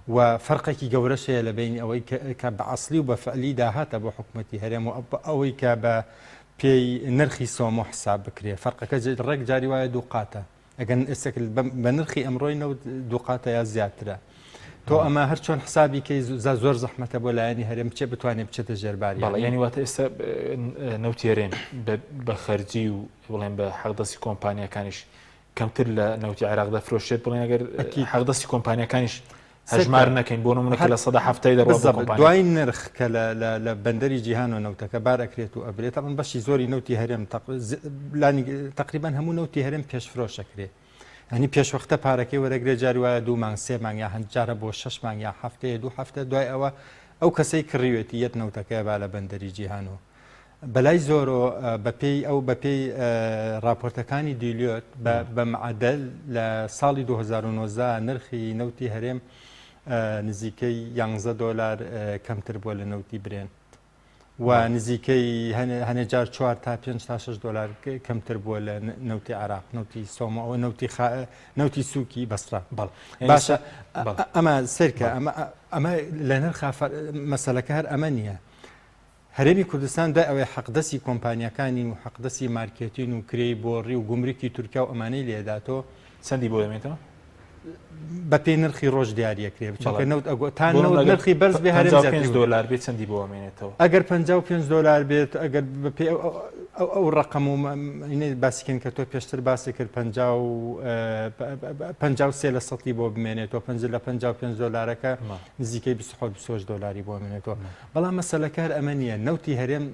[SPEAKER 3] و فەرقێکی گەورەشەیە لە بین ئەوەی کە بە عەسلی و بە فعلی داهاتە بۆ حکوومەتی هەرێم و ئەوەی کە بە پێی نرخی سۆمۆ حساب بکرێ فەرقەکە ڕێک جاری وایە دوو قاتە ئەگەن ئێستا بە نرخی ئەمڕۆی دوو قاتە یا زیاترە تۆ ئەمە هەر چۆن حسابی کەی زۆر زەحمەتە بۆ لایەنی هەرێم بچێ بتوانێت بچێتە ژێرباری
[SPEAKER 1] ینی واتە ئێستا نەوتی هەرێم بە خەرجی و بڵێن بە حەقدەسی کۆمپانیەکانیش کەمتر لە نەوتی عێراق دەفرۆشێت بڵێن ئەگەر حەقدەسی کۆمپانیەکانیش هەژمار نەکەین بۆ نمونەکە لە 170 دەڕۆ
[SPEAKER 3] دوای نرخ کە لە بەندەری جیهان و نەوتەکە بار ئەکرێت و ئەبرێت ئەمن بەشی زۆری نەوتی هەرێم تقریبان هەموو نەوتی هەرێم پێشفرۆشەکرێ ینی پێشوەختە پارەکەی وەرەگرێ جاری وایە 2 مانگ 3 مانگ یا هەنجارە بۆ 6 مانگ یا هەفتەیە 2 هەفتە دوای ئەوە ئەو کەسەی کڕیوێتی یەت نەوتەکەی با لە بەندەری جیهانەوە بەلای زۆرۆ بەپێی راپۆرتەکانی دیلیۆت بە معدل لە ساڵی 2019 نرخی نەوتی هەرێم نزیکەی $11 کەمتر بووە لە نەوتی برێن و نزیکەی هەنێجار 4 تا 5 تا $6 کەمتر بووە لە نەوتی عراق نەوتی سۆمەوە نەوتی سووکی بەسرا باشە ئەمە سەرکە ئەمە لە نرخ مەسەلەکە هەر ئەمە نییە هەرێمی کوردستان دوای ئەوەی حەقدەسی کۆمپانیەکانی و حەقدەسی مارکێتین و کرێی بۆڕی و گومرکی تورکیا و ئەمانەی لێداتۆ
[SPEAKER 1] چەندی بۆ دەمێتەوە
[SPEAKER 3] بە پێی نرخی ڕۆژ دیارەکرێ بچکە نرخی بەرز بێ
[SPEAKER 1] $5 بێت چەندی بۆ ئەمێنێتەوە
[SPEAKER 3] ئەگەر $55 بێت ئەگەر بەپێ ئەو ڕقم و باسیکن کە تۆ پێشتر باسی کرد 53 لە سەڵی بۆ بمێنێتەوە 5 لە $55 نزیکەی $26 بۆ بمێنێتەوە بەڵام مەسەلەکە هەر ئەمە نییە نەوتی هەرێم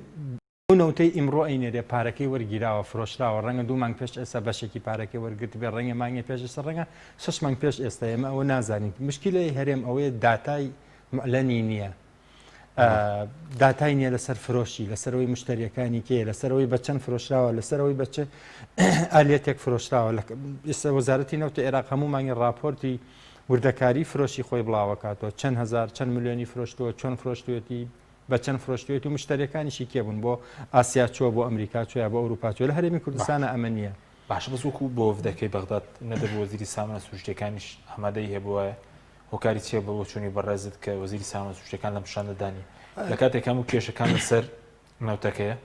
[SPEAKER 3] ئەو نەوتەی ئیمڕۆ ئەینێرێ پارەکەی وەرگیراوە فرۆشراوە ڕەنگە 2 مانگ پێش ئێستا بەشێکی پارەکەی وەرگرت بێ ڕەنگە مانگی پێش ئێستا ڕەنگە 6 مانگ پێش ئێستا ئێمە ئەوە نازانین مشکلەی هەرێم ئەوەیە داتای معلەنی نییە داتای نییە لەسەر فرۆشی لەسەرەوەی مشتریەکانی کێ لەسەرەوەی بە چەند فرۆشراوە لەسەرەوەی بەچە ئالێتێک فرۆشراوە ئێستا وەزارەتی نەوتی عێراق هەموو مانگی راپۆرتی وردەکاری فرۆشی خۆی بڵاوەکاتەوە چەند هەزار چەند ملیۆنی فرۆشتووە چۆن فرۆشتوێتی بە چەند فرۆشتوێت و مشتریەکانیشی کێبوون بۆ ئاسیا چوە بۆ ئەمریکا چوە بۆ ئەوروپا چوە لە هەرێمی کوردستانە ئەمە نییە
[SPEAKER 1] باشە بەزووکو بۆ وەفدەکەی بەغداد نەدەبوو وەزیری سامانە سروشتەکانیش ئامادەی هەبووە هۆکاری چیە بە بۆ چوونی بەڕێزت کە وەزیری سامانە سروشتەکان لە پیشاندەدانی لە کاتێک هەموو کێشەکان لەسەر نەوتەکەیە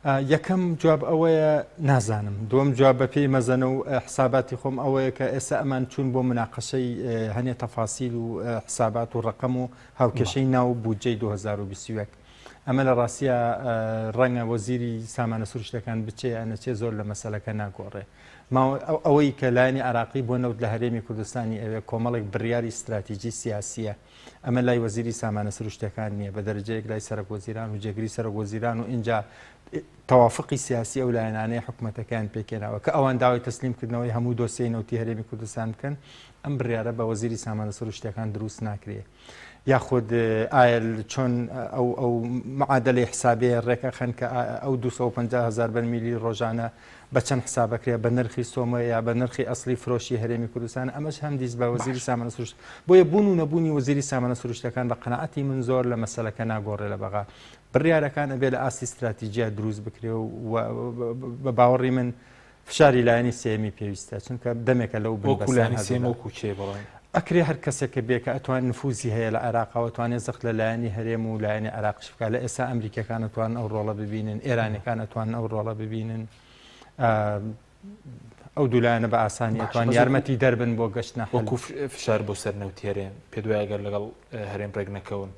[SPEAKER 3] یەکەم جواب ئەوەیە نازانم دووەم جواب بە پێی مەزەنە و حساباتی خۆم ئەوەیە کە ئێستا ئەمان چوون بۆ مناقەشەی هەنێ تەفاسیل و حسابات و ڕقم و هاوکێشەی ناو بودجەی 2021 ئەمە لە ڕاستیە ڕەنگە وەزیری سامانە سروشتەکان بچێ ئەنەچێ زۆر لە مەسەلەکە ناگۆڕێ ئەوەی کە لایەنی عراقی بۆ نەوت لە هەرێمی کوردستانی ئەوێ کۆمەڵێک بڕیاری استراتیژی سیاسیە ئەمە لای وەزیری سامانە سروشتەکان نییە بە دەرەجەیەک لای سەرۆک وەزیران و جێگری سەرۆک وەزیران و اینجا تەوافقی سیاسی ئەو لایەنانەی حکوومەتەکان پێکێناوە کە ئەوان داوای تەسلیمکردنەوەی هەموو دۆسیەی نەوتی هەرێمی کوردستان بکەن ئەم بڕیارە بە وەزیری سامانە سروشتەکان دروست ناکرێ یاخود ئایل چۆن ئەو معادلەی حسابێ ڕێکە خەن کە ئەو 250,000 بەرمیلی ڕۆژانە بە چەند حسابەکرێ بە نرخی سۆمە یا بە نرخی ئەسلی فرۆشی هەرێمی کوردستان ئەمەش هەم دیست بە وەزیری سامانە سروشت بۆیە بوون و نەبوونی وەزیری سامانە سروشتەکان بە قەنەعەتی من زۆر لە مەسەلەکە ناگۆڕێ لە بەغا بڕیارەکان ئەبێ لە ئاسی استراتیژیا دروست بکرێ و بە باوەڕی من فشاری لایەنی سێمی پێویستە چونکە دەمێکە لەو
[SPEAKER 1] وەکوولانی سێم وەکو چێ بڵێن
[SPEAKER 3] ئەکرێ هەر کەسێکە بێ کە ئەتوان نفوزی هەیە لە عێراقەوە توانێت زەخ لە لایەنی هەرێم و لایەنی عێراقش بکات لە ئێستا ئەمریکەکان ئەتوان ئەو ڕۆڵە ببینن ئێرانەکان ئەتوان ئەو ڕۆڵە ببینن ئەو دوولایەنە بە ئاسانی ئەتوان یارمەتی دەربن بۆ گەشتنە
[SPEAKER 1] وەکو فشار بۆ سەر نەوتی هەرێم پێ دوای ئەگەر لەگەڵ هەرێم ڕێک نەکەون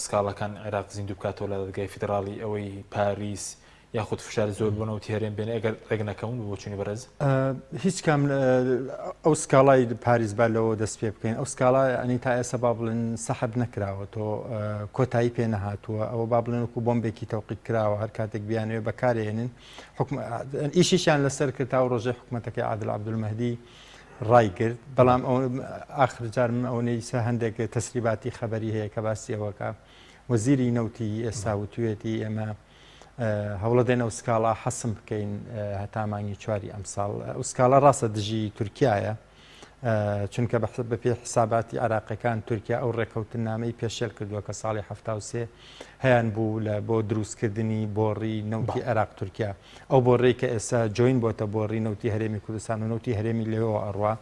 [SPEAKER 1] سکاڵەکان عێراق زیندوو بکاتەوە لە دەرگای فیدراڵی ئەوەی پاریس یاخود فشار زۆر بۆ نەوتی هەرێم بێنێ ئەگەر ڕێک نەکەون بۆ چوونی بەرز
[SPEAKER 3] هیچ کام ئەو سکاڵای پاریس با لەوە دەست پێ بکەین ئەو سکاڵا ئەنی تا ئێستا با بڵێن سەحب نەکراوە تۆ کۆتایی پێ نەهاتووە ئەوە با بڵێن وەکو بۆمبێکی تەوقیت کراوە هەر کاتێک بیانوێ بەکارێنن ئیشیشیان لەسەر کرد تا و ڕۆژەی حکوومەتەکەی عادل عەبدولمەهدی ڕای کرد بەڵام ئاخر جار من ئەوەی هەندێک تەسریباتی خەبەری هەیە کە باسی ئەوەکە وەزیری نەوتی ئێستا وتوێتی ئێمە هەوڵە دێنە ئەو سکاڵا حەسم بکەین هەتا مانگی 4 ئەم ساڵ ئەو سکاڵە ڕاستە دژی تورکایە چونکە بە پێ حساباتی عراقیەکان تورکیا ئەو ڕێکەوتن نامەی پێشێل کردووە کە ساڵی 73 هەیان بوو بۆ دروستکردنی بۆڕی نەوتی عێراق تورکیا ئەو بۆڕێی کە ئێستا جوین بۆتە بۆڕی نەوتی هەرێمی کوردستان و نەوتی هەرێمی لێەوە ئەڕوا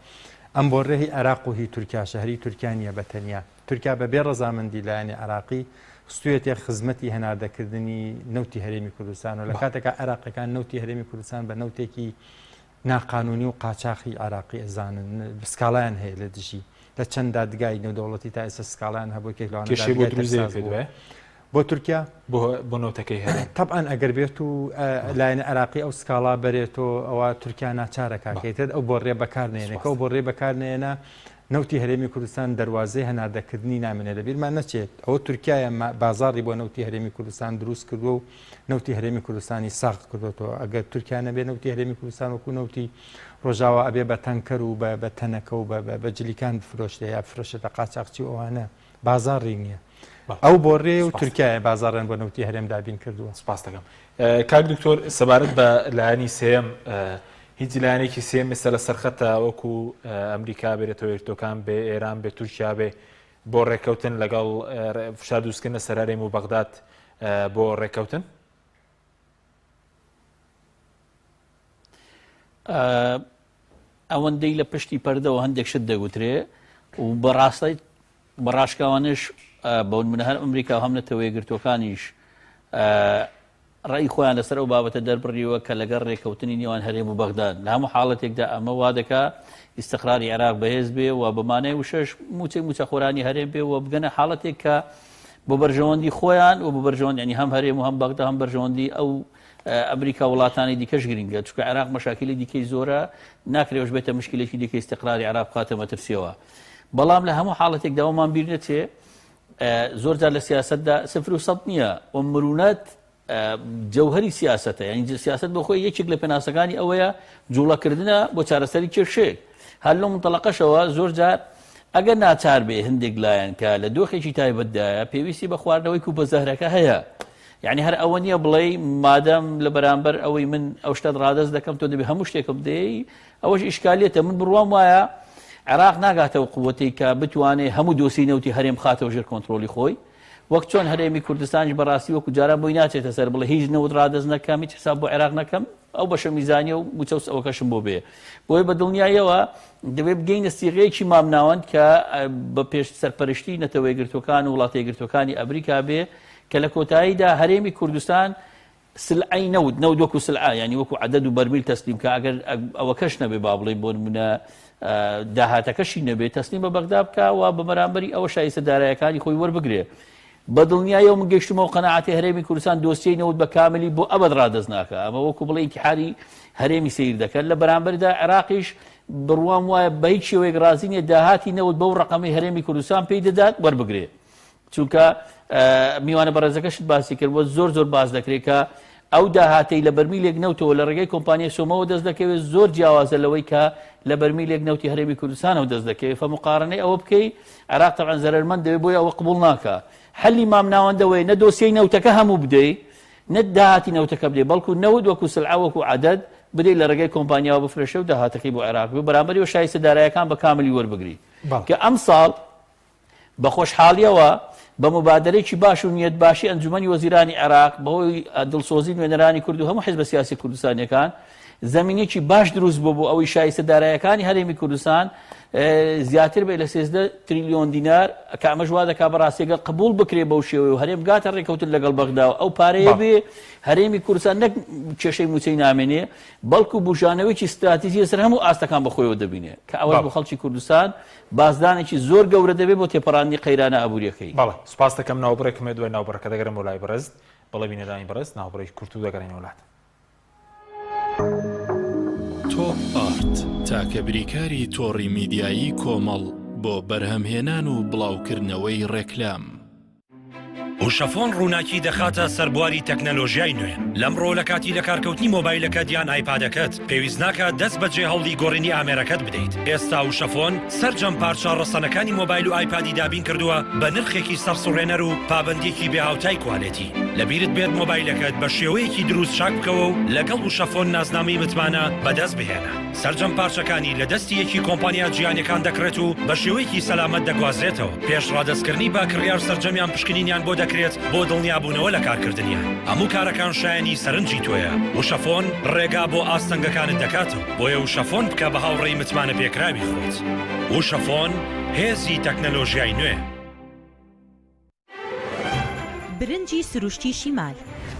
[SPEAKER 3] ئەم بۆڕێ هی عێراق و هی تورکیا شەهری تورکیا نیە بەتەنیا تورکیا بەبێ ڕەزامەندی لایەنی عراقی ستوێتێ خزمەتی هەناردەکردنی نەوتی هەرێمی کوردستان و لە کاتێکە عێراقیەکان نەوتی هەرێمی کوردستان بە نەوتێکی ناقانونی و قاچاقی عراقی ئەزانن سکاڵیان هەیە لە دژی لە چەند دادگای نێودەوڵەتی تا ئێستا سکاڵیان هەبوو
[SPEAKER 1] کێشەی بۆ دروست
[SPEAKER 3] بۆ تورکیا
[SPEAKER 1] بۆ نەوتەکەی هەیە
[SPEAKER 3] طبعاً ئەگەر بێت و لایەنە عراقی ئەو سکاڵا بەرێتەوە ئەوە تورکیا ناچارەکەکەیتر ئەو بۆ ڕێ بەکارنێنێکە ئەو بۆ ڕێ بەکارنێنە نەوتی هەرێمی کوردستان دەواازەی هەناردەکردنی نامێنێت لە بیرمان نەچێت ئەوە تورکایە بازاڕی بۆ نەوتی هەرێمی کوردستان دروست کردو و نەوتی هەرێمی کوردستانی ساخت کردوەوە ئەگەر تورکیا نەبێ نەوتی هەرێمی کوردستان وەکو نەوتی ڕۆژاوە ئەبێ بە تەنکەر و بە تەنەکە و بە جلیکان فرۆشتە یا فرۆشتە قاچاقچی ئەوانە بازاڕی نییە ئەو بۆ ڕێ و تورکایە بازاڕیان بۆ نەوتی هەرێم دابین کردووە
[SPEAKER 1] سپاس دەکەم کاک دکتۆر سەبارەت بە لایەنی سێم هیچ لایەنێکی سێم ئێستا لە سەرخەتە وەکو ئەمریکا بێتەوە یەکتۆکان بێ ئێران بێ تورکیا بێ بۆ ڕێکەوتن لەگەڵ فشار دروستکردنە سەر هەرێم و بەغداد بۆ ڕێکەوتن
[SPEAKER 4] ئەوەندەی لە پشتی پەردەوە هەندێک شت دەگوترێ و بەڕاستی بەڕاشکاوانش بەون منە هەر ئەمریکا هەم نەتەوە یەکگرتوەکانیش ڕێی خۆیان لەسەر ئەو بابەتە دەربڕیوە کە لەگەڵ ڕێکەوتنی نێوان هەرێم و بەغداد لە هەموو حاڵەتێکدا ئەمە وا دەکا ئیستقراری عێراق بەهێز بێ و بەمانەی وشەش موچەخۆرانی هەرێم بێ و بگەنە حاڵەتێک کە بۆ بەرژەوەندی خۆیان و بۆ بەرژەوەندی ینی هەم هەرێم و هەم بەغداد هەم بەرژەوەندی ئەو ئەمریکا وڵاتانی دیکەش گرنگە چونکە عێراق مەشاکلی دیکەی زۆرە ناکرێوەش بێتە مشکلێکی دیکەی استقراری عێراق بخاتە مەترسیەوە بەڵام لە هەموو حاڵەتێکدا ئەومان بیر نەچێ زۆر جار لە سیاسەتدا 0% نییە و مرونەت جەوهری سیاسەتە یعنی سیاست بۆ خۆی یەکێک لە پێناسەکانی ئەوەیە جوڵەکردنە بۆ چارەسەری کێشێک هەر لەو منتەڵەقەشەوە زۆر جار ئەگەر ناچار بێ هەندێک لایەن کە لە دۆخێکی تایبەتدایە پێویستی بە خواردنەوەی و بە زەهرەکە هەیە یعنی هەر ئەوە نییە بڵێ مادەم لە بەرامبەر ئەوەی من ئەو شتت ڕادەست دەکەم تۆ دەبێ هەموو شتێکم دەی ئەوەش ئیشکالێتە من بڕوام وایە عێراق ناگاتەوە قووەتێک کە بتوانێت هەموو دۆسی نەوتی هەرێم خاتەوە ژێر کۆنتترۆلی خۆی وەک چۆن هەرێمی کوردستانیش بەڕاستی وەکو جاران بۆی ناچێتە سەر بڵێ هیچ نەوت ڕادەست نەکەم هیچ حساب بۆ عێراق نەکەم ئەو بەشە میزانیە و موچەوس ئەوەکەشم بۆ بێ بۆی بە دڵنیایەوە دەبێت بگەینە سیغەیەکی مامناوەند کە بە پێش سەرپەرشتی نەتەوە یەکگرتوەکان و وڵاتە یەکگرتوەکانی ئەمریکا بێ کە لە کۆتاییدا هەرێمی کوردستان سلعی نەوت وەکو سلعە ینی وەکو عەدەد و بەرمیل تەسلیم کە ئەگەر ئەوەکەش نەبێ با بڵێ بۆ نمونە داهاتەکەشی نەبێت تەسلیم بە بەغداد بکە و بە بەرامبەری ئەوە شایستە دارایەکانی خۆی وەربگرێ بە دڵنیایەوە من گەیشتمەوە قەناعەتی هەرێمی کوردستان دۆسیەی نەوت بە کاملی بۆ ئەبەد ڕادەست ناکە ئەمە وەکو بڵێ ئینتیحاری هەرێمی سیر دەکەن لە بەرامبەردا عێراقیش بڕوام وایە بە هیچ شێوەیەک ڕازی نییە داهاتی نەوت بەو ڕقەمەی هەرێمی کوردستان پێی دەدات وەربگرێ چونکە میوانە بەڕێزەکەشت باسی کردوە زۆر باز دەکرێت کە ئەو داهاتەی لە بەرمیلێک نەوتەوە لە ڕێگەی کۆمپانیای سۆمەوە دەست دەکەوێت زۆر جیاوازە لەوەی کە لە بەرمیلێک نەوتی هەرێمی کوردستانەوە دەست دەکەوێت فمقارنەی ئەوە بکەی عێراق تەبعاً زەرمەند دەبێت بۆی ئەوە قبوڵ ناکە حەلی مامناوەندەوەی نە دۆسیەی نەوتەکە هەموو بدەی نە داهاتی نەوتەکە بدەی بەڵکو نەوت وەکو سلعە وەکو عەدەد بدەی لە ڕێگەی کۆمپانیاوە بفرێشە و داهاتەکەی بۆ عێراق بێ بەرامبەری و شایستە دارایەکان بە کاملی وەربگری کە ئەم ساڵ بە خۆشحاڵیەوە بە مبادرەیەکی باش و نیەت باشی ئەنجومەنی وەزیرانی عێراق بەهۆی دڵسۆزی نوێنەرانی کورد و هەموو حیزبە سیاسی کوردستانیەکان زمینێکی باش دروست بوو بۆ ئەوەی شایستە داراییەکانی هەرێمی کوردستان زیاتر بێ لە 13 تریلیۆن دینار کە ئەمەش وا دەکا بەڕاستیەگەڵ قبول بکرێ بەو شێوەیە و هەرێم گاتە ڕێکەوتن لەگەڵ بەغدا و ئەو پارەیە بێ هەرێمی کوردستان نەک کێشەی موچەی نامێنێ بەڵکو بژانەوەیکی استراتیژیە سەر هەموو ئاستەکان بەخۆیەوە دەبینێ کە ئەوە بۆ خەڵکی کوردستان بازدانێکی زۆر گەورە دەبێت بۆ تێپەڕاندنی قەیرانە ئەبوووریەکەی.
[SPEAKER 1] بەڵێ سوپاس دەکەم ناوبڕێکمێ دوای ناوبڕەکە دەگەرم بۆ لای بەڕێز بەڵێ بینەرانی بەڕێز ناوبڕێکی کورت و دەگەڕێنە وڵات.
[SPEAKER 5] تۆپ ئارت تاکە بریکاری تۆڕی میدیایی کۆمەڵ بۆ بەرهەمهێنان و بڵاوکردنەوەی ڕێکلام.
[SPEAKER 6] وشەفۆن ڕووناکی دەخاتە سەربواری تەکنەلۆژیای نوێ لەمڕۆ لە کاتی لە کارکەوتنی مۆبایلەکەت یان ئایپادەکەت پێویست ناکات دەست بەجێ هەوڵی گۆڕینی ئامێرەکەت بدەیت. ئێستا وشەفۆن سەرجەم پارچە ڕەسەنەکانی مۆبایل و ئایپادی دابین کردووە بە نرخێکی سەرسوڕێنەر و پابەندێکی بێهاوتای کوالێتی. لەبیرت بێت مۆبایلەکەت بە شێوەیەکی دروست چاک بکەوە و لەگەڵ وشەفۆن نازنامەی متمانە بەدەست بهێنە. سەرجەم پارچەکانی لە دەستی یەکی کۆمپانیا جیهانیەکان دەکرێت و بە شێوەیەکی سەلامەت دەگوازرێتەوە. پێش ڕادەستکردنی با کڕیار سەرجەمیان پشکنینیان بۆ دەکرێت بۆ دڵنیابوونەوە لە کارکردنیان. هەموو کارەکان شایانی سەرنجی تۆیە. وشەفۆن ڕێگا بۆ ئاستەنگەکانت دەکاتەوە. بۆیە وشەفۆن بکە بە هاوڕێی متمانە پێکراوی خۆت. وشەفۆن هێزی تەکنەلۆژیای نوێ.
[SPEAKER 7] برنجی سروشتی شیمال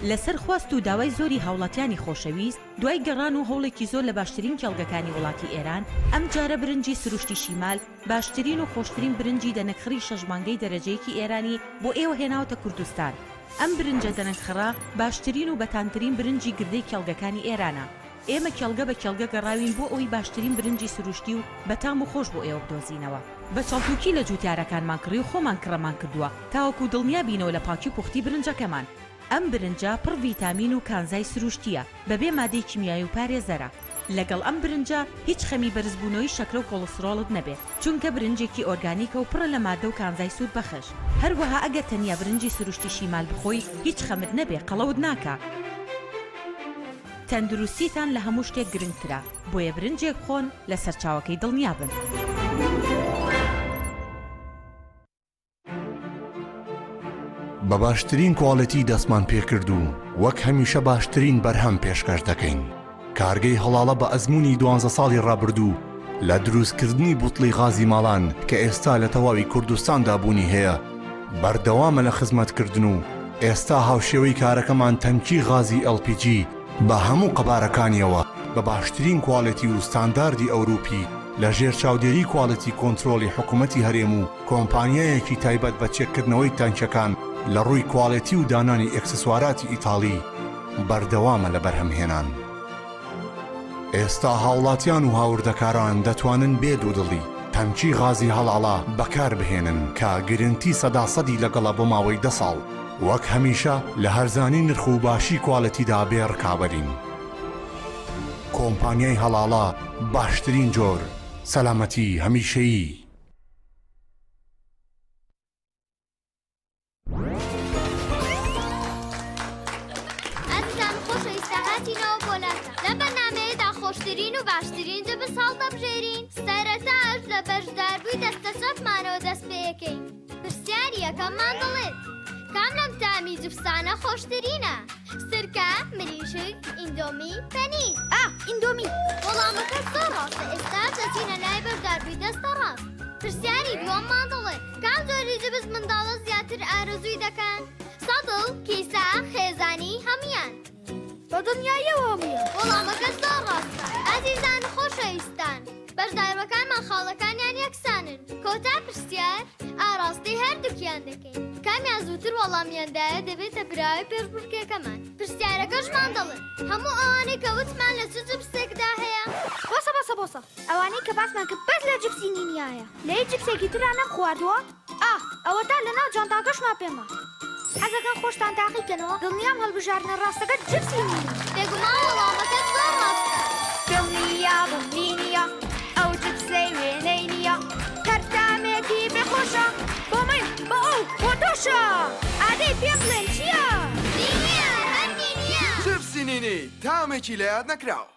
[SPEAKER 7] لەسەر خواست و داوای زۆری هاوڵاتیانی خۆشەویست دوای گەڕان و هەوڵێکی زۆر لە باشترین کێڵگەکانی وڵاتی ئێران ئەم جارە برنجی سروشتی شیمال باشترین و خۆشترین برنجی دەنەکخری شەژمانگەی دەرەجەیەکی ئێرانی بۆ ئێوە هێناوتە کوردستان. ئەم برنجە دەنەکخرا باشترین و بەتانترین برنجی گردەی کێڵگەکانی ئێرانە. ئێمە کێڵگە بە کێڵگە گەڕاوین بۆ ئەوی باشترین برنجی سروشتی و بەتام و خۆش بۆ ئێوە بدۆزینەوە. بە چاڵتوکی لە جوتیارەکانمان کڕی و خۆمان کڕەمان کردووە تاوەکو دڵنیا بینەوە لە پاکی پوختی برنجەکەمان. ئەم برنجە پڕ ڤیتامین و کانزای سروشتیە بەبێ مادەی کیمیایی و پارێزەرە. لەگەڵ ئەم برنجە هیچ خەمی بەرزبوونەوەی شەکرە و کۆلسترۆڵت نەبێت چونکە برنجێکی ئۆرگانیکە و پڕە لە مادە و کانزای سوود بەخش. هەروەها ئەگەر تەنیا برنجی سروشتی شیمال بخۆی هیچ خەمت نەبێ قەڵەوت ناکە. تەندروستیتان لە هەموو شتێک گرنگترە بۆیە برنجێک خۆن لە سەرچاوەکەی دڵنیا بن.
[SPEAKER 8] بە باشترین کۆڵەتی دەستمان پێکرد و وەک هەمیشە باشترین بەرهەم پێشکەش دەکەین. کارگەی هەڵاڵە بە ئەزمموی 12 ساڵی ڕابردوو لە دروستکردنی بوتڵی غازی ماڵان کە ئێستا لە تەواوی کوردستاندا بوونی هەیە بەردەوامە لە خزمەتکردن و ئێستا هاوشێوەی کارەکەمان تەنکی غازی LPG بە هەموو قەبارەکانیەوە بە باشترین کواڵەتی و ستانداردی ئەوروپی لە ژێر چاودێری کواڵەتی کۆنتترۆلی حکوومەتی هەرێم و کۆمپانیایەکی تایبەت بە چێککردنەوەی تانچەکان لە ڕووی کواڵەتی و دانانی ئەکسسواراتی ئیتاڵی بەردەوامە لە بەرهەمهێنان. ئێستا هاوڵاتیان و هاوردەکاران دەتوانن بێ دوودڵی تەنکی غازی هەڵاڵا بەکار بهێنن کە گرنتی 100% لەگەڵە بۆ ماوەی 10 ساڵ. وەک هەمیشە لە هەرزانی نرخ و باشی کواڵەتیدا بێ ڕکابەرین. کۆمپانیای هەڵاڵا باشترین جۆر سەلامەتی هەمیشەیی.
[SPEAKER 9] خۆشترین و باشترین جە بە ساڵ دەبژێرین سەرەتاش لە بەشداربووی دەستە سەفمانەوە دەست پێەکەین. پرسیاری یەکەممان دەڵێت کام لەم تامی جوفسانە خۆشترینە؟ سرکە، مریشک، ئیندۆمی، پەنیر. ئیندۆمی. وەڵامەکە زۆر ڕاستە. ئێستا دەچینە لای بەشداربووی دەستە ڕاست. پرسیاری دووەممان دەڵێت کام جۆری جبس منداڵە زیاتر ئارەزووی دەکەن؟ سەدڵ، کیسە، خێزانی هەمویان. بە دنیایەوە هەمویان. وەڵامەکە زۆر ڕاستە. ئازیزان خۆشەویستان، بەشداربەکانمان خاڵەکانیان یەکسانن. کۆتا پرسیار ئاراستی هەردووکیان دەکەین. کامیان زووتر وەڵامیاندایە دەبێتە براوی پێشبڕکێکەمان. پرسیارەکەشمان دەڵێت هەموو ئەوانەی کە وتمان لە چ جبسێکدا هەیە؟ بۆسە ئەوانەی کە باسمان کرد بەس لە جبسی نینیایە. لە هیچ جبسێکی ترا نەم خواردووە؟ ئەوە تا لەناو جانتاکەشمان پێما. حەزەکەن خۆشتان تاقیکەنەوە دڵنیام هەڵبژارنە ڕاستەکە جبسی نینی. بێگومان وەڵامەکە زۆر ڕاستە. دڵنیە ئەو جبسەی وێنەی نییە. کەرتامێکی بێخۆشە بۆ من بە ئەو بۆ تۆشە. ئادەی پێ بڵێن چییە؟ نینیە هەر نینیە.
[SPEAKER 10] جبسی نینی تامێکی لە یاد نەکراوە.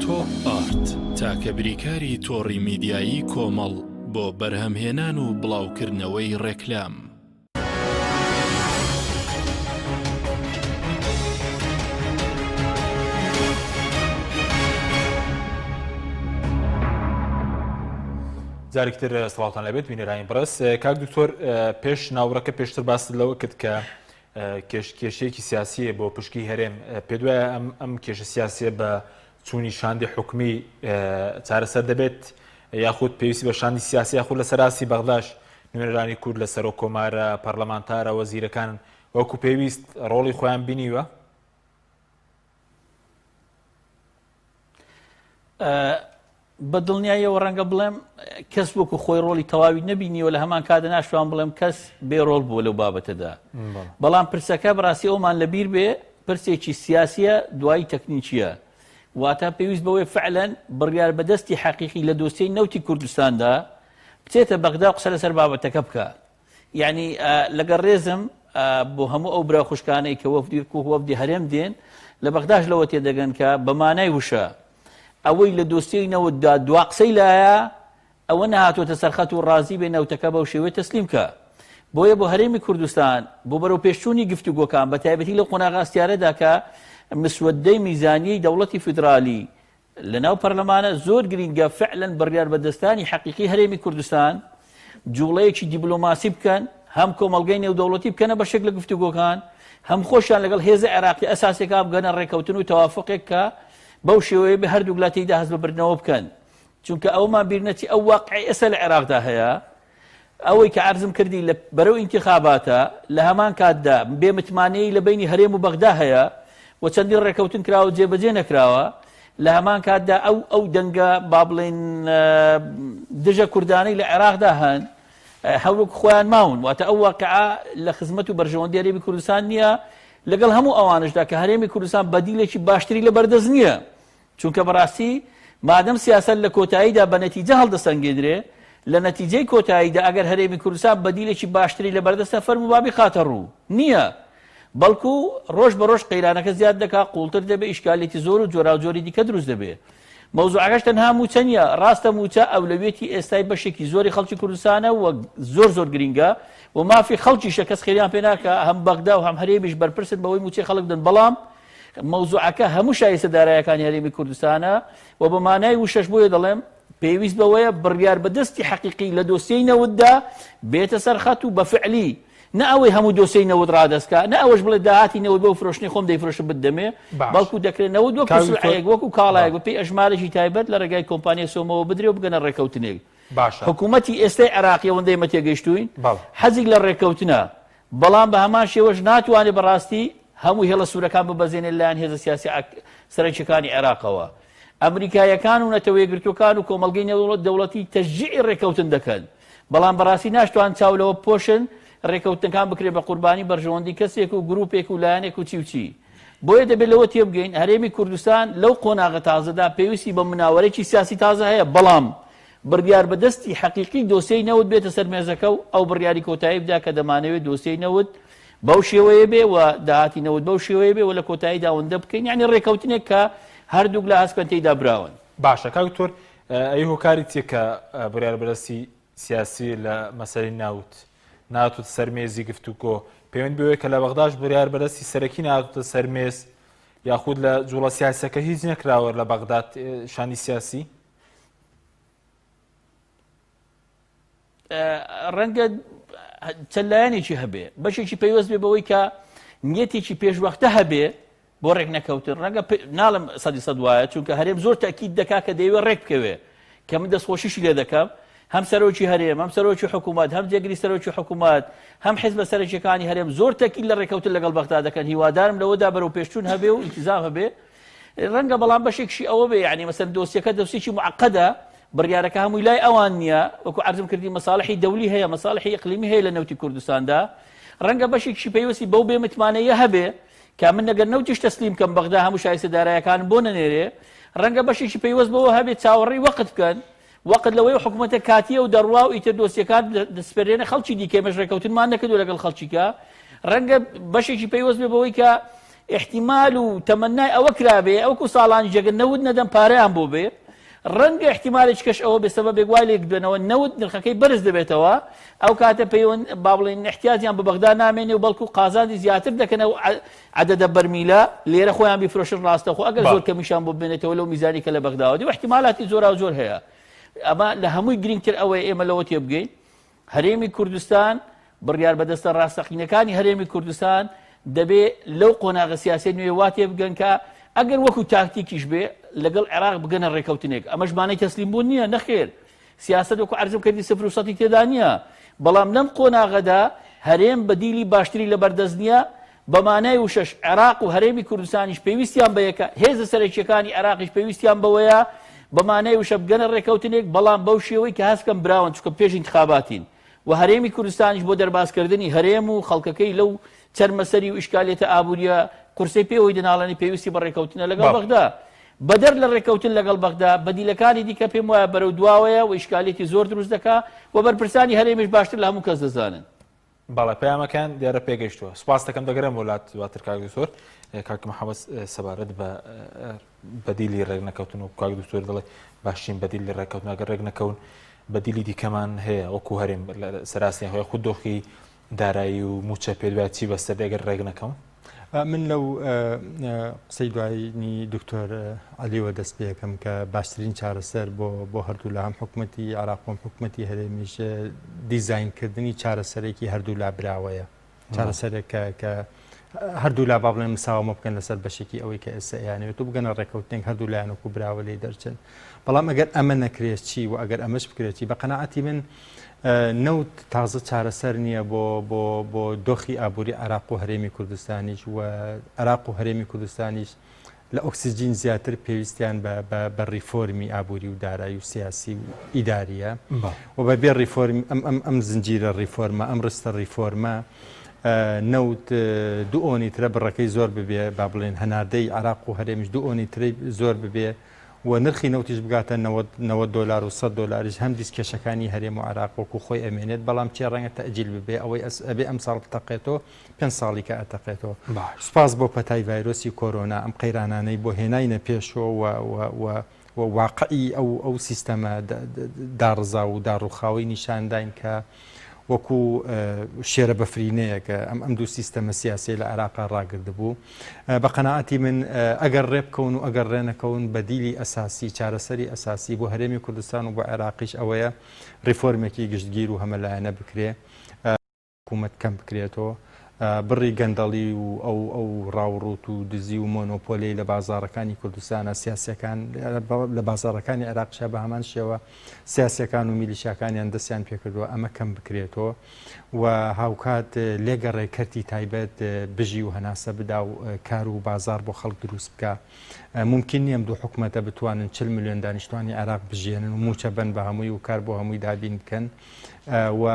[SPEAKER 5] تۆپ ئارت تاکە بریکاری تۆڕی میدیایی کۆمەڵ بۆ بەرهەمهێنان و بڵاوکردنەوەی ڕێکلام.
[SPEAKER 1] جارێکتر سڵاوتان لەبێت بینەرانی بەڕێز. کاک دکتۆر پێش ناوڕەکە پێشتر باس لەوە کرد کە کێشەیەکی سیاسیە بۆ پشکی هەرێم، پێ دوایە ئەم کێشە سیاسیە بە چوونی شاندی حکومی چارەسەر دەبێت یاخود پێویستی بە شاندی سیاسی یاخود لە سەراسی بەغداش نوێنەرانی کورد لە سەرۆک کۆمارە پەرلەمانتارە وەزیرەکان وەکو پێویست ڕۆڵی خۆیان بینیوە؟
[SPEAKER 4] بە دڵنیاییەوە ڕەنگە بڵێم کەس وەکو خۆی ڕۆڵی تەواوی نەبینیوە لە هەمان کاتە ناشتوان بڵێم کەس بێڕۆڵ بووە لەو بابەتەدا. بەڵام پرسەکە بەڕاستی ئەومان لەبیر بێ پرسێکی سیاسیە دوایی تەکنیکیە، واتە پێویست بەوەی فعلەن بڕیار بەدەستی حەقیقی لە دۆسیەی نەوتی کوردستاندا بچێتە بەغدا قسە لەسەر بابەتەکە بکە. یعنی لەگەڵ ڕێزم بۆ هەموو ئەو برا خوشکانەی کە وەفدی هەرێم دێن لە بەغداش لەوە تێدەگەن کە بە مانای وشە ئەوەی لە دۆستیەی نەوتدا دوا قسەی لایە ئەوە نەهاتوۆتە سەرخەت و ڕازی بێ نەوتەکە بەو شێوەیە تەسلیم کە. بۆیە بۆ هەرێمی کوردستان بۆ بەرەو پێشچوونی گفتوگۆکان بە تایبەتی لە قۆناغا ئاستیارەدا کە مسودەی میزانیەی دەوڵەتی فیدرالی لەناو پەرلەمانە زۆر گرینگە فعلەن بڕیار بەدەستانی حەقیقی هەرێمی کوردستان جوڵەیەکی دیبلۆماسی بکەن، هەم کۆمەڵگەی نێودەوڵەتی بکەنە بەشێک لە گفتوگۆکان، هەم خۆشیان لەگەڵ هێزە عێراقی ئەساسێکا بگەنە ڕێکەوتن و تەوافقێک کە بەو شێوەیە بە هەردوو وڵاتیدا هەست بە بردنەوە بکەن. چونکە ئەومان بیرنەتی ئەو واقعی ئێستا لە عێراقدا هەیە، ئەوەی کە عەرزم کردی بەرەو ئینتیخاباتە لە هەمان کاتدا بێمتمانەیەی لە بینی هەرێم و بەغدا هەیە و چەندین ڕێکەوتن کراوە جێبەجێ نەکراوە. لە هەمان کاتدا ئەو دەنگە با بڵێن دژە کوردانەی لە عێراقدا هەن هەوڵک خۆیان ماون، واتە ئەو واقعە لە خزمەت و بەرژەوەندی هەرێمی کوردستان نییە لەگەڵ هەموو ئەوانشدا کە هەرێمی کوردستان بەدیلێکی باشتری لە بەردەست نییە. چونکە بەڕاستی مادەم سیاسەت لە کۆتاییدا بە نەتیجە هەڵدەسەنگێدرێ، لە نەتیجەی کۆتاییدا ئەگەر هەرێمی کوردستان بەدیلێکی باشتری لە بەردەستە فەرموبابی خاتە ڕوو نییە، بەڵکو ڕۆژ بە ڕۆژ قەیرانەکە زیاد دەکا، قوڵتر دەبێ، ئیشکالێتی زۆر و جۆراوجۆری دیکە دروست دەبێ. مەوزوعەکەش تەنها موچە نییە، ڕاستە موچە ئەولەویەتی ئێستای بەشێکی زۆری خەڵکی کوردستانە و زۆر گرینگە و مافی خەڵکیشە کەس خێریان پێ ناکە، هەم بەغدا و هەم هەرێمیش بەرپرسن بەوەی موچەی خەڵک دەن. بەڵام مەوزوعەکە هەموو شایستە دارایەکانی هەرێمی کوردستانە و بە مانای وشەش بۆیە دەڵێم پێویست بەوەیە بڕیار بەدەستی حەقیقی لە دۆسیەی نەوتدا بێتە سەرخەت و بەفعلی، نە ئەوەی هەموو دۆسیەی نەوت ڕادەستکە، نە ئەوەش بڵێ داهاتی نەوت بۆ فرۆشتنی خۆم دەیفرۆشم بدەمێ، بەڵکو دەکرێت نەوت وەکو سلعەیەک وەکو کاڵایەک بە پێی ئەژمارەی تایبەت لە ڕێگای کۆمپانیای سۆمەوە بدرێ و بگەنە ڕێکەوتنێک. حکوومەتی ئێستای عێراقی ئەوەندەی مە تێگەیشتوین حەزێک لە ڕێکەوتنە، بەڵام بە هەمان شێوەش ناتوانێت بەڕاستی هەموو هێڵە سوورەکان ببەزێنێت لایەن هێزە سیاسی سەرنجەکانی عێراقەوە. ئەمریکایەکان و نەتەوە یەکگرتووەکان و کۆمەڵگەی دەوڵەتی تەشجیعی ڕێکەوتن دەکەن، بەڵام بەڕاستی ناشتوان چاولەوە پۆشن ڕێکەوتنەکان بکرێت بە قوربانی بەرژەوەندی کەسێک و گروپێک و لایەنێک و چی. بۆیە دەبێت لەوە تێبگەین هەرێمی کوردستان لەو قۆناغە تازەدا پێویستی بە مناوەرێکی سیاسی تازە هەیە، بەڵام بڕیار بەدەستی حەقیقی دۆسیەی نەوت بێتە سەر مێزەکە و ئەو بڕیاری کۆتایی بدا کە دەمانەوێت دۆسیەی نەوت بەو شێوەیە بێ و داهاتی نەوت بەو شێوەیە بێ و لە کۆتایی داوەندە بکەین، یعنی ڕێکەوتنێک کە هەردووک لە هەسکەن تێیدا براون.
[SPEAKER 1] باشە کاک دکتۆر، ئەی هۆکاری چێکە بڕیار بەدەستی سیاسی لە مەسەلەی ناتوت سەرمێزی گفتوگۆ پەیوەند بووە کە لە بەغداش بڕیار بەدەستی سەرەکی ناتوتە سەرمێز یاخود لە جوڵە سیاسەکە هیچ نەکراوە لە بەغداد شانی سیاسی؟
[SPEAKER 4] ڕەنگە چەلایەنێکی هەبێ، بەشێکی پێوەست بێ بەوەی کە نیەتێکی پێشوەختە هەبێ بۆ ڕێک نەکەوتن. ڕەنگە ناڵم 100% وایە، چونکە هەرێم زۆر تاکید دەکا کە دەیوێت ڕێک بکەوێ کە من دەستخۆشیشی لێ دەکەم، هەم سەرۆکی هەرێم، هەم سەرۆکی حکوومەت، هەم جێگری سەرۆکی حکوومەت، هەم حیزبە سەرۆکیەکانی هەرێم زۆر تاکید لە ڕێکەوتن لەگەڵ بەغدا دەکەن. هیوادارم لەوەدا بەرەو پێشچوون هەبێ و ئینتیزام هەبێ. ڕەنگە بەڵام بەشێکشی ئەوە بێ، یعنی مەسەن دۆسیەکە دۆسیێکی معقەدە، بڕیارەکە هەمووی لای ئەوان نییە، وەکو عەرزم کردی مەساڵحی دەولی هەیە، مەساڵحی ئیقلیمی هەیە لە نەوتی کوردستاندا. ڕەنگە بەشێکی پێوەستی بەو بێمتمانەیە هەبێ کە من نەگەر نەوتیش تەسلیم کەم بەغدا هەموو شایستە دارایەکان بۆ نەنێرێ. ڕەنگە بەشێکی پێوەست بەوە هەبێ چاوەڕێی وەقت بکەن، وەقت لەوەی حکوومەتە کاتیە و دەڕوا و ئیتر دۆسیەکان دەسپێرێنە خەڵکی دیکەمەش ڕێکەوتنمان نەکردو لەگەڵ خەڵکیکە. ڕەنگە بەشێکی پێوەست بێ بەوەی کە احتیمال و تەمەنای ئەوە کرابێ ئەوکو ساڵانی جێگەن نەوت نەدەم پارەیان بۆ بێ. ڕەنگە احتیمالێک کەش ئەوە بێسەبەبێک وای لێک دوێنەوە نەوت نرخەکەی بەرز دەبێتەوە ئەو کاتە پەیوەند با بڵێن احتیاجیان بە بەغدا نامێنێ و بەڵکو قازانی زیاتر دەکەنەوە عەدەدە بەرمیلە لێرە خۆیان بیفرۆشن ڕاستەخۆ ئەگەر زۆر کەمیشان بۆ بێنێتەوە لەو میزانی کە لە بەغداوە دی احتیمالاتی زۆرا زۆر هەیە ئەمە لە هەمووی گرنگتر ئەوەیە ئێمە لەوە تێبگەین هەرێمی کوردستان بڕیار بەدەستە ڕاستەقینەکانی هەرێمی کوردستان دەبێ لەو قۆناغە سیاسی نوێ وا تێبگەن کە ئەگەر وەکو تاکتیکیش بێ لەگەڵ عێراق بگەنە ڕێکەوتنێک ئەمەش مانای تەسلیم بوون نییە نەخێر سیاست وەکو عەرزم کردی سفر و سەتی تێدا نییە بەڵام لەم قۆناغەدا هەرێم بەدیلی باشتری لە بەردەست نییە بەمانای وشەش عێراق و هەرێمی کوردستانیش پێویستیان بە یەکە هێزە سەرەکیەکانی عێراقیش پێویستیان بەوەیە بەمانای وشە بگەنە ڕێکەوتنێک بەڵام بەو شێوەی کە هەستکەم براون چکە پێش انتخاباتین و هەرێمی کوردستانیش بۆ دەرباسکردنی هەرێم و خەڵکەکەی لەو چەرمەسەری و ئیشکالێتە ئابوووریە قورسەی پێوەی دەناڵانی پێویستی بە ڕێکەوتنە لەگەڵ بەغدا بەدەر لە ڕێکەوتن لەگەڵ بەغدا بەدیلەکانی دیکە پێم وایە بەرەو دواوەیە و ئیشکالێتی زۆر دروست دەکا و بەرپرسانی هەرێمیش باشتر لە هەموو کەس دەزانن
[SPEAKER 1] باڵە پەیامەکان دیارە پێگەیشتووە سوپاس دەکەم دەگەرم وڵات دواتر کاک دکتۆر کاک محەممەد سەبارەت بە بەدیلی ڕێک نەکەوتن و کاک دکتۆر دەڵێ باشین بەدیل لە ڕێکەوتن ئەگەر ڕێک نەکەون بەدیلی دیکەمان هەیە وەکو هەرێم سەراسیان هۆی خود دۆخی دارایی و موچە پێدوای چی بەستە دەگەر ڕێک نەکەون
[SPEAKER 3] من لەو قسەی دوایینی دکتۆر عەلیوە دەست پێ یەکەم کە باشترین چارەسەر بۆ هەردوو لە هەم حکوومەتی عێراق و حکوومەتی هەرێمیش دیزاینکردنی چارەسەرێکی هەردوو لا براوەیە چارەسەرێک کە هەردوو لا با بڵێن مساومە بکەن لەسەر بەشێکی ئەوەی کە ئێستا یانەوێت و بگەنە ڕێکەوتنێک هەردوو لایەنەکو براوە لێ دەرچن بەڵام ئەگەر ئەمە نەکرێت چی و ئەگەر ئەمەش بکرێتی بە قەناعەتی من نەوت تازە چارەسەر نییە بۆ دۆخی ئابووری عێراق و هەرێمی کوردستانیش و عێراق و هەرێمی کوردستانیش لە ئۆکسیجین زیاتر پێویستیان بە ڕیفۆرمی ئابووری و دارایی و سیاسی و ئیداریە و بەبێ ڕیفۆرم ئەم زنجیرە ڕیفۆرمە ئەم ڕستە ڕیفۆرمە نەوت دوو ئۆنی ترە بڕەکەی زۆر ببێ با بڵێن هەناردەی عێراق و هەرێمیش دوو ئۆنی ترەی زۆر ببێ و نرخی نەوتیش بگاتە 90 دلار و 100 دلاریش هەم دیسکێشەکانی هەرێم و عێراق وەکو خۆی ئەمێنێت بەڵام چێ ڕەنگە تەئجیل ببێ ئەوەی ئەبێ ئەم ساڵ بتەقێتەوە 5 ساڵی کە ئەتەقێتەوە سوپاس بۆ پەتای ڤایرۆسی کۆرۆنا ئەم قەیرانانەی بۆ هێناینە پێشەوە و واقعی ئەو سیستەمە داڕزا و داڕوخاوی نیشانداین کە وەکو شێرە بەفرینەیەکە ئەم دوو سیستەمە سیاسی لە عێراقا ڕاگرد بوو بە قەناعەتی من ئەگەر ڕێبکەون و ئەگەر ڕێنەکەون بەدیلی ئەساسی چارەسەری ئەساسی بۆ هەرێمی کوردستان و بۆ عێراقیش ئەوەیە ڕیفۆرمێکی گشتگیر و هەمەلایەنە بکرێ حکوومەت کەم بکرێتەوە بڕی گەندەڵی و ئەو ڕاوڕوت و دزی و مۆنۆپۆلی لە بازارەکانی کوردستانە سیاسەکان لە بازارەکانی عێراقشە بە هەمان شێوە سیاسەکان و میلیشیاکانیان دەستیان پێکردووە ئەمە کەم بکرێتەوە و هاوکات لێگەڕێ کەرتی تایبەت بژی و هەناسە بدا و کار و بازار بۆ خەڵک دروست بکە ممکن نییە دوو حکوومەتە بتوانن 40 میلیۆن دانیشتوانی عێراق بژێنن و موچە بن بە هەمووی و کار بۆ هەمووی دابین بکەن و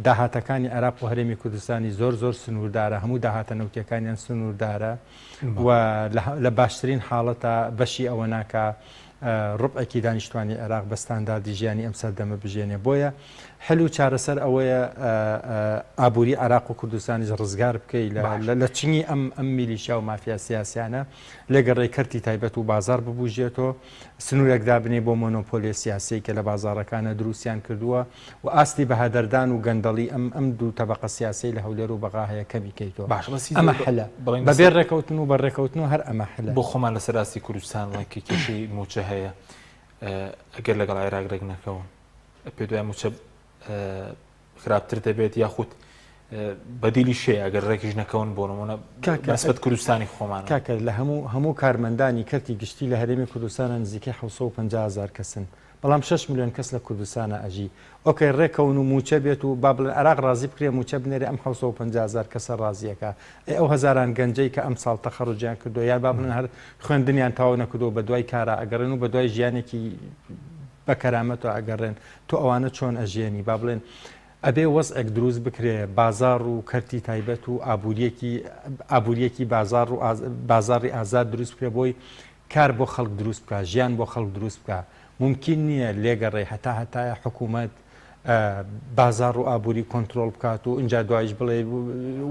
[SPEAKER 3] داهاتەکانی عێراق و هەرێمی کوردستانی زۆر سنووردارە هەموو داهاتە نەوتیەکانیان سنووردارە و لە باشترین حاڵەتە بەشی ئەوە ناکە ڕبعێکی دانیشتوانی عێراق بە ستانداردی ژیانی ئەم سەردەمە بژێنێ بۆیە هەل و چارەسەر ئەوەیە ئابووری عێراق و کوردستانیش ڕزگار بکەی لە چنی ئەم میلیشیا و مافیا سیاسیانە لەگەڕێی کەرتی تایبەت و بازار ببوژێتەوە سنوورێک دابنێ بۆ مۆنۆپۆلی سیاسی کە لە بازارەکانە دروستیان کردووە و ئاستی بەهادەردان و گەندەڵی ئەم دوو تەبەقە سیاسی لە هەولێر و بەغا هەیە کەمی کەیتەوە ئەمە حلە بەبێ ڕێکەوتن و بەڕێکەوتن و هەر ئەمە حلە
[SPEAKER 1] بۆ خۆمان لە سەراستی کوردستان ڵێکی کێشەی موچە هەیە ئەگەر لەگەڵ عێراق ڕێک نەکەون پێ دوای موچە خراپتر دەبێت یاخود بەدیلی شێ ئەگەر ڕێکیش نەکەون بۆ نمونە بەسبەت کوردستانی خۆمان
[SPEAKER 3] کاکە لە هەموو کارمەندانی کەرتی گشتی لە هەرێمی کوردستانە نزیکەی 750,000 کەسن بەڵام 6 میلیۆن کەس لە کوردستانە ئەژی ئۆکەی ڕێکەون و موچە بێت و با بڵێن عێراق ڕازی بکرێ موچە بنێرێ ئەم 750,000 کەسە ڕازیەکە ئەو هەزاران گەنجەی کە ئەم ساڵ تەخەڕوجیان کردو یان با بڵێن هەر خوێندنیان تاوا نەکردو بە دوای کارە ئەگەڕێن و بە دوای ژیانێکی بە کەرامەتەوە ئەگەڕێن تۆ ئەوانە چۆن ئەژێنی با بڵێن ئەبێ وەزعێک دروست بکرێ بازار و کەرتی تایبەت و ئابووریەکی بازاری ئازاد دروست بکرێ بۆی کار بۆ خەڵک دروست بکە ژیان بۆ خەڵک دروست بکە ممکن نییە لێگەڕێ هەتایە حکوومەت بازار و ئابووری کۆنتترۆل بکات و اینجا دوایش بڵێ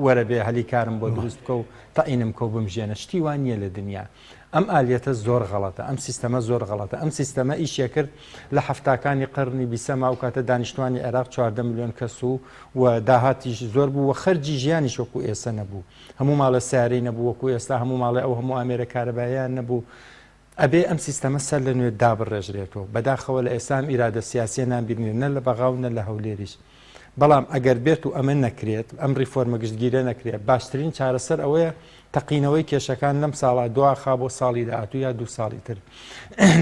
[SPEAKER 3] وەرە بێ هەلی کارم بۆ دروست بکە و تاعینم کە و بمژێنە شتی وان نییە لە دنیا ئەم ئالیەتە زۆر غەڵەتە ئەم سیستەمە زۆر غەڵەتە ئەم سیستەمە ئیشیە کرد لە هەفتاکانی قڕنی بیسەما و کاتە دانیشتوانی عێراق 14 میلیۆن کەس و داهاتیش زۆر بوو و خەرجی ژیانیش وەکو ئێستا نەبوو هەموو ماڵە سیارەی نەبوو وەکو ئێستا هەموو ماڵی ئەو هەموو ئامێرە کارەباییان نەبوو ئەبێ ئەم سیستەمە سەر لە نوێ دابڕێژرێتەوە بەداخەوە لە ئێسام ئیرادە سیاسیە نابینێت نە لە بەغاو نە لە هەولێریش بەڵام ئەگەر بێت و ئەمە نەکرێت ئەم ریفۆرمە گشتگیرە نەکرێت باشترین چارەسەر ئەوەیە تەقینەوەی کێشەکان لەم ساڵا دواخا بۆ ساڵی داهاتوو یا 2 ساڵی تر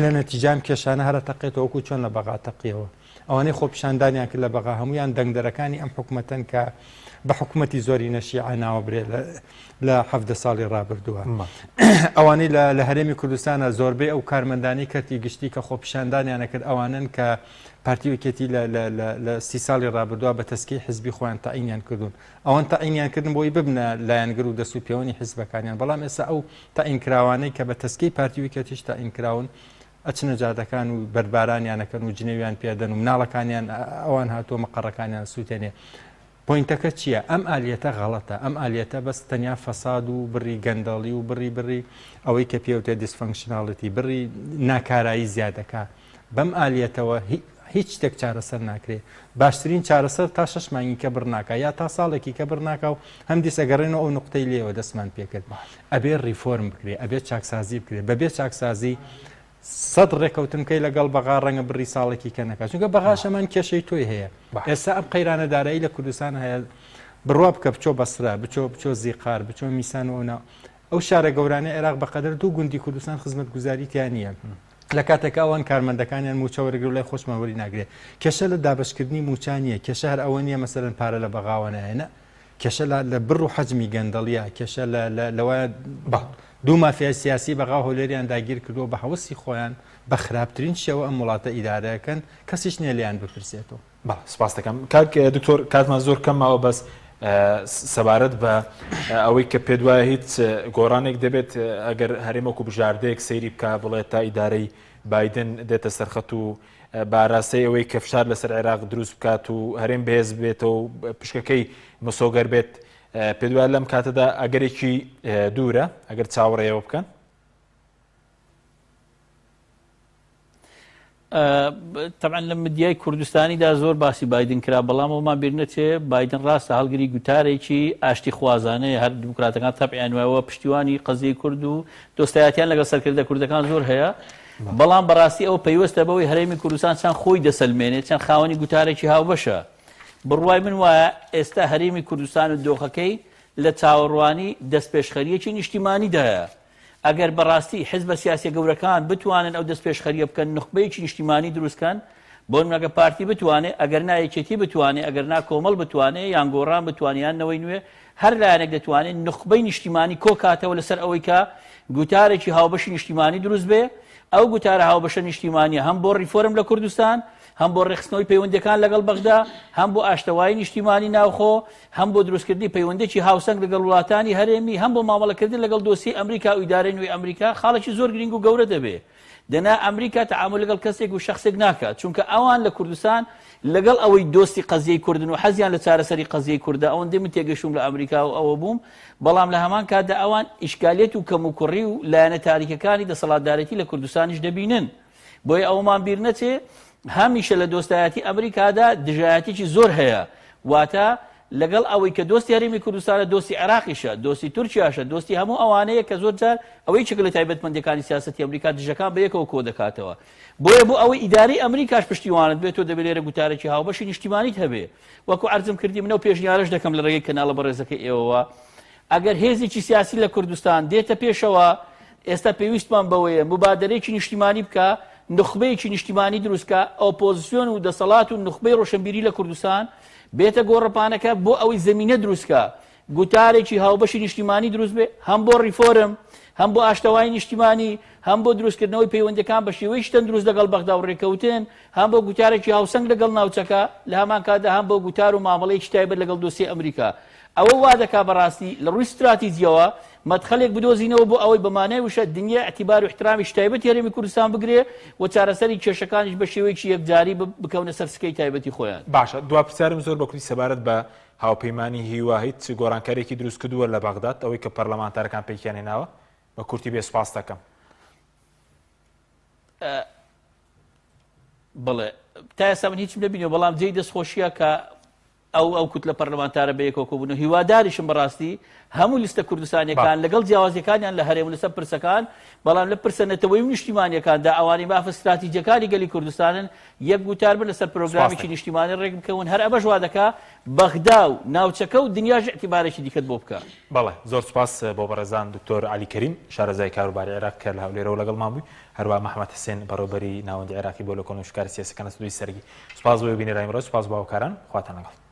[SPEAKER 3] لە نەتیجام کێشانە هەرە تەقێتەوە وەکو چۆن لە بەغا تەقیەوە ئەوانەی خۆپیشاندانیان کرد لە بەغا هەمویان دەنگدەرەکانی ئەم حکوومەتەن کە بە حکوومەتی زۆری نەشیعە ناوەبرێت لە 17 ساڵی ڕابردووە ئەوانەی لە هەرێمی کوردستانە زۆربەی ئەو کارمەندانی کەتی گشتی کە خۆپیشاندانیانە کرد ئەوانن کە پارتیوکێتی لە 30 ساڵی ڕابردووە بە تەسکی حزبی خۆیان تاعینیان کردوون ئەوان تاعینیان کردن بۆی ببنە لایەنگر و دەست و پێوەنی حزبەکانیان بەڵام ئێستا ئەو تاعینکراوانەی کە بە تەسکەی پارتیوکێتیش تاعینکراون ئەچنە جادەکان و بەربارانیانەکەن و جنێویان پێدەن و مناڵەکانیان ئەوان هاتووە مەقەڕەکانیان سووتێنێ پۆینتەکە چییە؟ ئەم ئالیەتە غەڵەتە ئەم ئالیەتە بەس تەنیا فەساد و بڕی گەندەڵی و بڕی ئەوەی کە پێوتێ دیسفەنکشناڵەتی بڕی ناکارایی زیادەکە بەم ئالیەتەوە هیچ شتێک چارەسەر ناکرێت باشترین چارەسەر تا 6 مانگی کە بڕناکە یا تا ساڵێکی کە بڕناکە و هەم دیسەگەڕێنەوە ئەو نقطەی لێوە دەستمان پێکرد ئەبێ ریفۆرم بکرێت ئەبێ چاکسازی بکرێت بەبێ چاکسازی 100 ڕێکەوتنکەی لەگەڵ بەغا ڕەنگە بڕی ساڵێکی کە نەکات چونکە بەغاشەمان کێشەی تۆی هەیە ئێستا ئەم قەیرانەدارایی لە کوردستان هەیە بڕوا بکە بچۆ بەسرا بچۆ زیقار بچۆ میسانەوەنا ئەو شارە گەورانە عێراق بەقەدەر 2 گوندی کوردستان خزمەت گوزاریتیان نییە لە کاتێکە ئەوان کارمەندەکانیان موچەوەرەگر و لای خۆشمەوەری ناگرێت کێشە لە دابشکردنی موچانیە کێشە هەر ئەوە نییە مەسەرەن پارە لە بەغاوەنایەنە کێشە لە بڕ و حەجمی گەندەڵیە کێشە لەوە دوو مافیای سیاسی بەغا هۆلێریان داگیر کردو بە هەوەسی خۆیان بە خراپترین شێوە ئەم وڵاتە ئیدارەکەن کەسیش نییە لیان بپرسێتەوە
[SPEAKER 1] سپاس دەکەم دکتۆر کاتمان زۆر کەمەوە بەس سەبارەت بە ئەوەی کە پێ وایە هیچ گۆڕانێک دەبێت ئەگەر هەرێمەکو بژاردەیەک سەیری بکە بڵێت تا ئیدارەی بایدن دێتە سەرخەت و باراستەی ئەوەی کە فشار لەسەر عێراق دروست بکات و هەرێم بەهێز بێتەوە و پشکەکەی مسۆگەر بێت پێ وایە لەم کاتەدا ئەگەرێکی دوورە ئەگەر چاوەڕێەوە بکەن
[SPEAKER 4] طبعا لە مدیای کوردستانیدا زۆر باسی بایدن کرا بەڵام ئەومان بیر نەچێ بایدن ڕاستە هەڵگری گوتارێکی ئاشتی خوازانەیە هەر دیموکراتەکان تەبعیانوایەوە پشتیوانی قەزیی کورد و دۆستایەتیان لەگەڵ سەرکردە کوردەکان زۆر هەیە بەڵام بەڕاستی ئەو پەیوەستە بەوەی هەرێمی کوردستان چەند خۆی دەسەلمێنێت چەند خاوەنی گوتارێکی هاوبەشە بڕوای من وایە ئێستا هەرێمی کوردستان و دۆخەکەی لە چاوەڕوانی دەستپێشخەریەکی نیشتیمانیدایە ئەگەر بەڕاستی حزبە سیاسی گەورەکان بتوانن ئەو دەستپێشخەریە بکەن نخبەیەکی نیشتیمانی دروستکەن بۆ نمونەگە پارتی بتوانێت ئەگەر نایەکێتی بتوانێت ئەگەر ناکۆمەڵ بتوانێت یان گۆڕان بتوانیان نەوەی نوێ هەر لایەنێک دەتوانێت نخبەی نیشتیمانی کۆکاتەوە لەسەر ئەوەی کە گوتارێکی هاوبەشی نیشتیمانی دروست بێ ئەو گوتارە هاوبەشە نیشتیمانیە هەم بۆ ریفۆرم لە کوردستان هەم بۆ ڕێخستنەوەی پەیوەندەکان لەگەڵ بەغدا هەم بۆ ئاشتەوایی نیشتیمانی ناوخۆ هەم بۆ دروستکردنی پەیوەندێکی هاوسەنگ لەگەڵ وڵاتانی هەرێمی هەم بۆ مامەڵەکردن لەگەڵ دۆسی ئەمریکا و ئیدارەی نوێی ئەمریکا خاڵێکی زۆر گرنگ و گەورە دەبێ دەنا ئەمریکا تەعامل لەگەڵ کەسێک و شخصێک ناکات چونکە ئەوان لە کوردستان لەگەڵ ئەوەی دۆستی قەزیەی کوردن و حەزیان لە چارەسەری قەزیەی کوردە ئەوەندەی من تێگەشتوم لە ئەمریکا و ئەوە بووم بەڵام لە هەمان کاتدا ئەوان ئیشکالیەت و کەم و کوڕی و لایەنە تاریکەکانی دەسەڵاتدارەتی لە کوردستانیش دەبینن بۆیە ئەومان بیر نەچێ هەمیشە لە دۆستایەتی ئەمریکادا دژایەتێکی زۆر هەیە واتە لەگەڵ ئەوەی کە دۆستی هەرێمی کوردستانە دۆستی عێراقیشە دۆستی تورکیاشە دۆستی هەموو ئەوانەیە کە زۆر جار ئەوەی چگە لە تایبەتمەندەکانی سیاسەتی ئەمریکا دژەکان بەیەکەوە کۆ دەکاتەوە بۆیە بۆ ئەوەی ئیدارەی ئەمریکاش پشتیوانت بێتەوە دەبێت لێرە گوتارێکی هاوبەشی نیشتیمانیت هەبێ وەکو عەرزم کردی منە و پێشنیارش دەکەم لە ڕێگەی کەناڵە بەڕێزەکەی ئێوەوە ئەگەر هێزێکی سیاسی لە کوردستان دێتە پێشەوە ئێستا پێویستمان بەوەیە مبادرەیەکی نیشتیمانی بکە نخبەیەکی نیشتیمانی دروستکە ئۆپۆزیسیۆن و دەسەڵات و نخبەی ڕۆشنبیری لە کوردستان بێتە گۆڕەپانەکە بۆ ئەوەی زەمینە دروستکە گوتارێکی هاوبەشی نیشتیمانی دروست بێ هەم بۆ ریفۆرم هەم بۆ ئاشتەوایی نیشتیمانی هەم بۆ دروستکردنەوەی پەیوەندەکان بە شێوەی شتن دروست لەگەڵ بەغدا و ڕێکەوتن هەم بۆ گوتارێکی هاوسەنگ لەگەڵ ناوچەکە لە هەمان کاتدا هەم بۆ گوتار و مامەڵەیەکی تایبەت لەگەڵ دۆسی ئەمریکا ئەوە وا دەکا بەڕاستی لە ڕووی استراتیجیەوە مەدخەلێک بدۆزینەوە بۆ ئەوەی بەمانای وشە دنیا اعتیبار و احترامی تایبەتی هەرێمی کوردستان بگرێ و چارەسەری کێشەکانیش بە شێوەیەکی یەکجاری بکەونە سەر سکەی تایبەتی خۆیان.
[SPEAKER 1] باشە دوا پرسیارم زۆر بەکوتی سەبارەت بە هاوپەیمانی هیوا هیچ گۆڕانکارێکی دروست کردووە لە بەغداد ئەوەی کە پەرلەمانتارەکان پێکیان هێناوە بە کورتی بێ سوپاس دەکەم.
[SPEAKER 4] بڵێ تا ئێستا من هیچم نەبینیەوە بەڵام جێی دەستخۆشیە کە ئەو کوت لە پەرلەمانتارە بە یەکەوە کۆبوون و هیواداریشم بەڕاستی هەموو لیستە کوردستانیەکان لەگەڵ جیاوازیەکانیان لە هەرێم لەسەر پرسەکان بەڵام لە پرسەنەتەوەی نیشتیمانیەکاندا ئەوانەی بافە استراتیجیەکانی گەلی کوردستانن یەک گوتار بن لەسەر پرۆگرامیکی نیشتیمانی ڕێک بکەون هەر ئەمەش وا دەکا بەغدا و ناوچەکە و دنیاش اعتیبارێکی دیکەت بۆ بکە.
[SPEAKER 1] بەڵێ زۆر سوپاس بۆ بەڕێزان دکتۆر علی کەریم شارەزای کاروباری عێراق کە لە هەولێرەوە لەگەڵمان بووی هەروە محەممەد حسێن بەڕێوەبەری ناوەندی عێراقی بۆ لە کۆنە شکاری سیاسەکان سنووری سەرگی سوپاس بۆ بینێرانی ڕۆژ سوپاس بۆ هاوکاران خواتان لەگەڵ.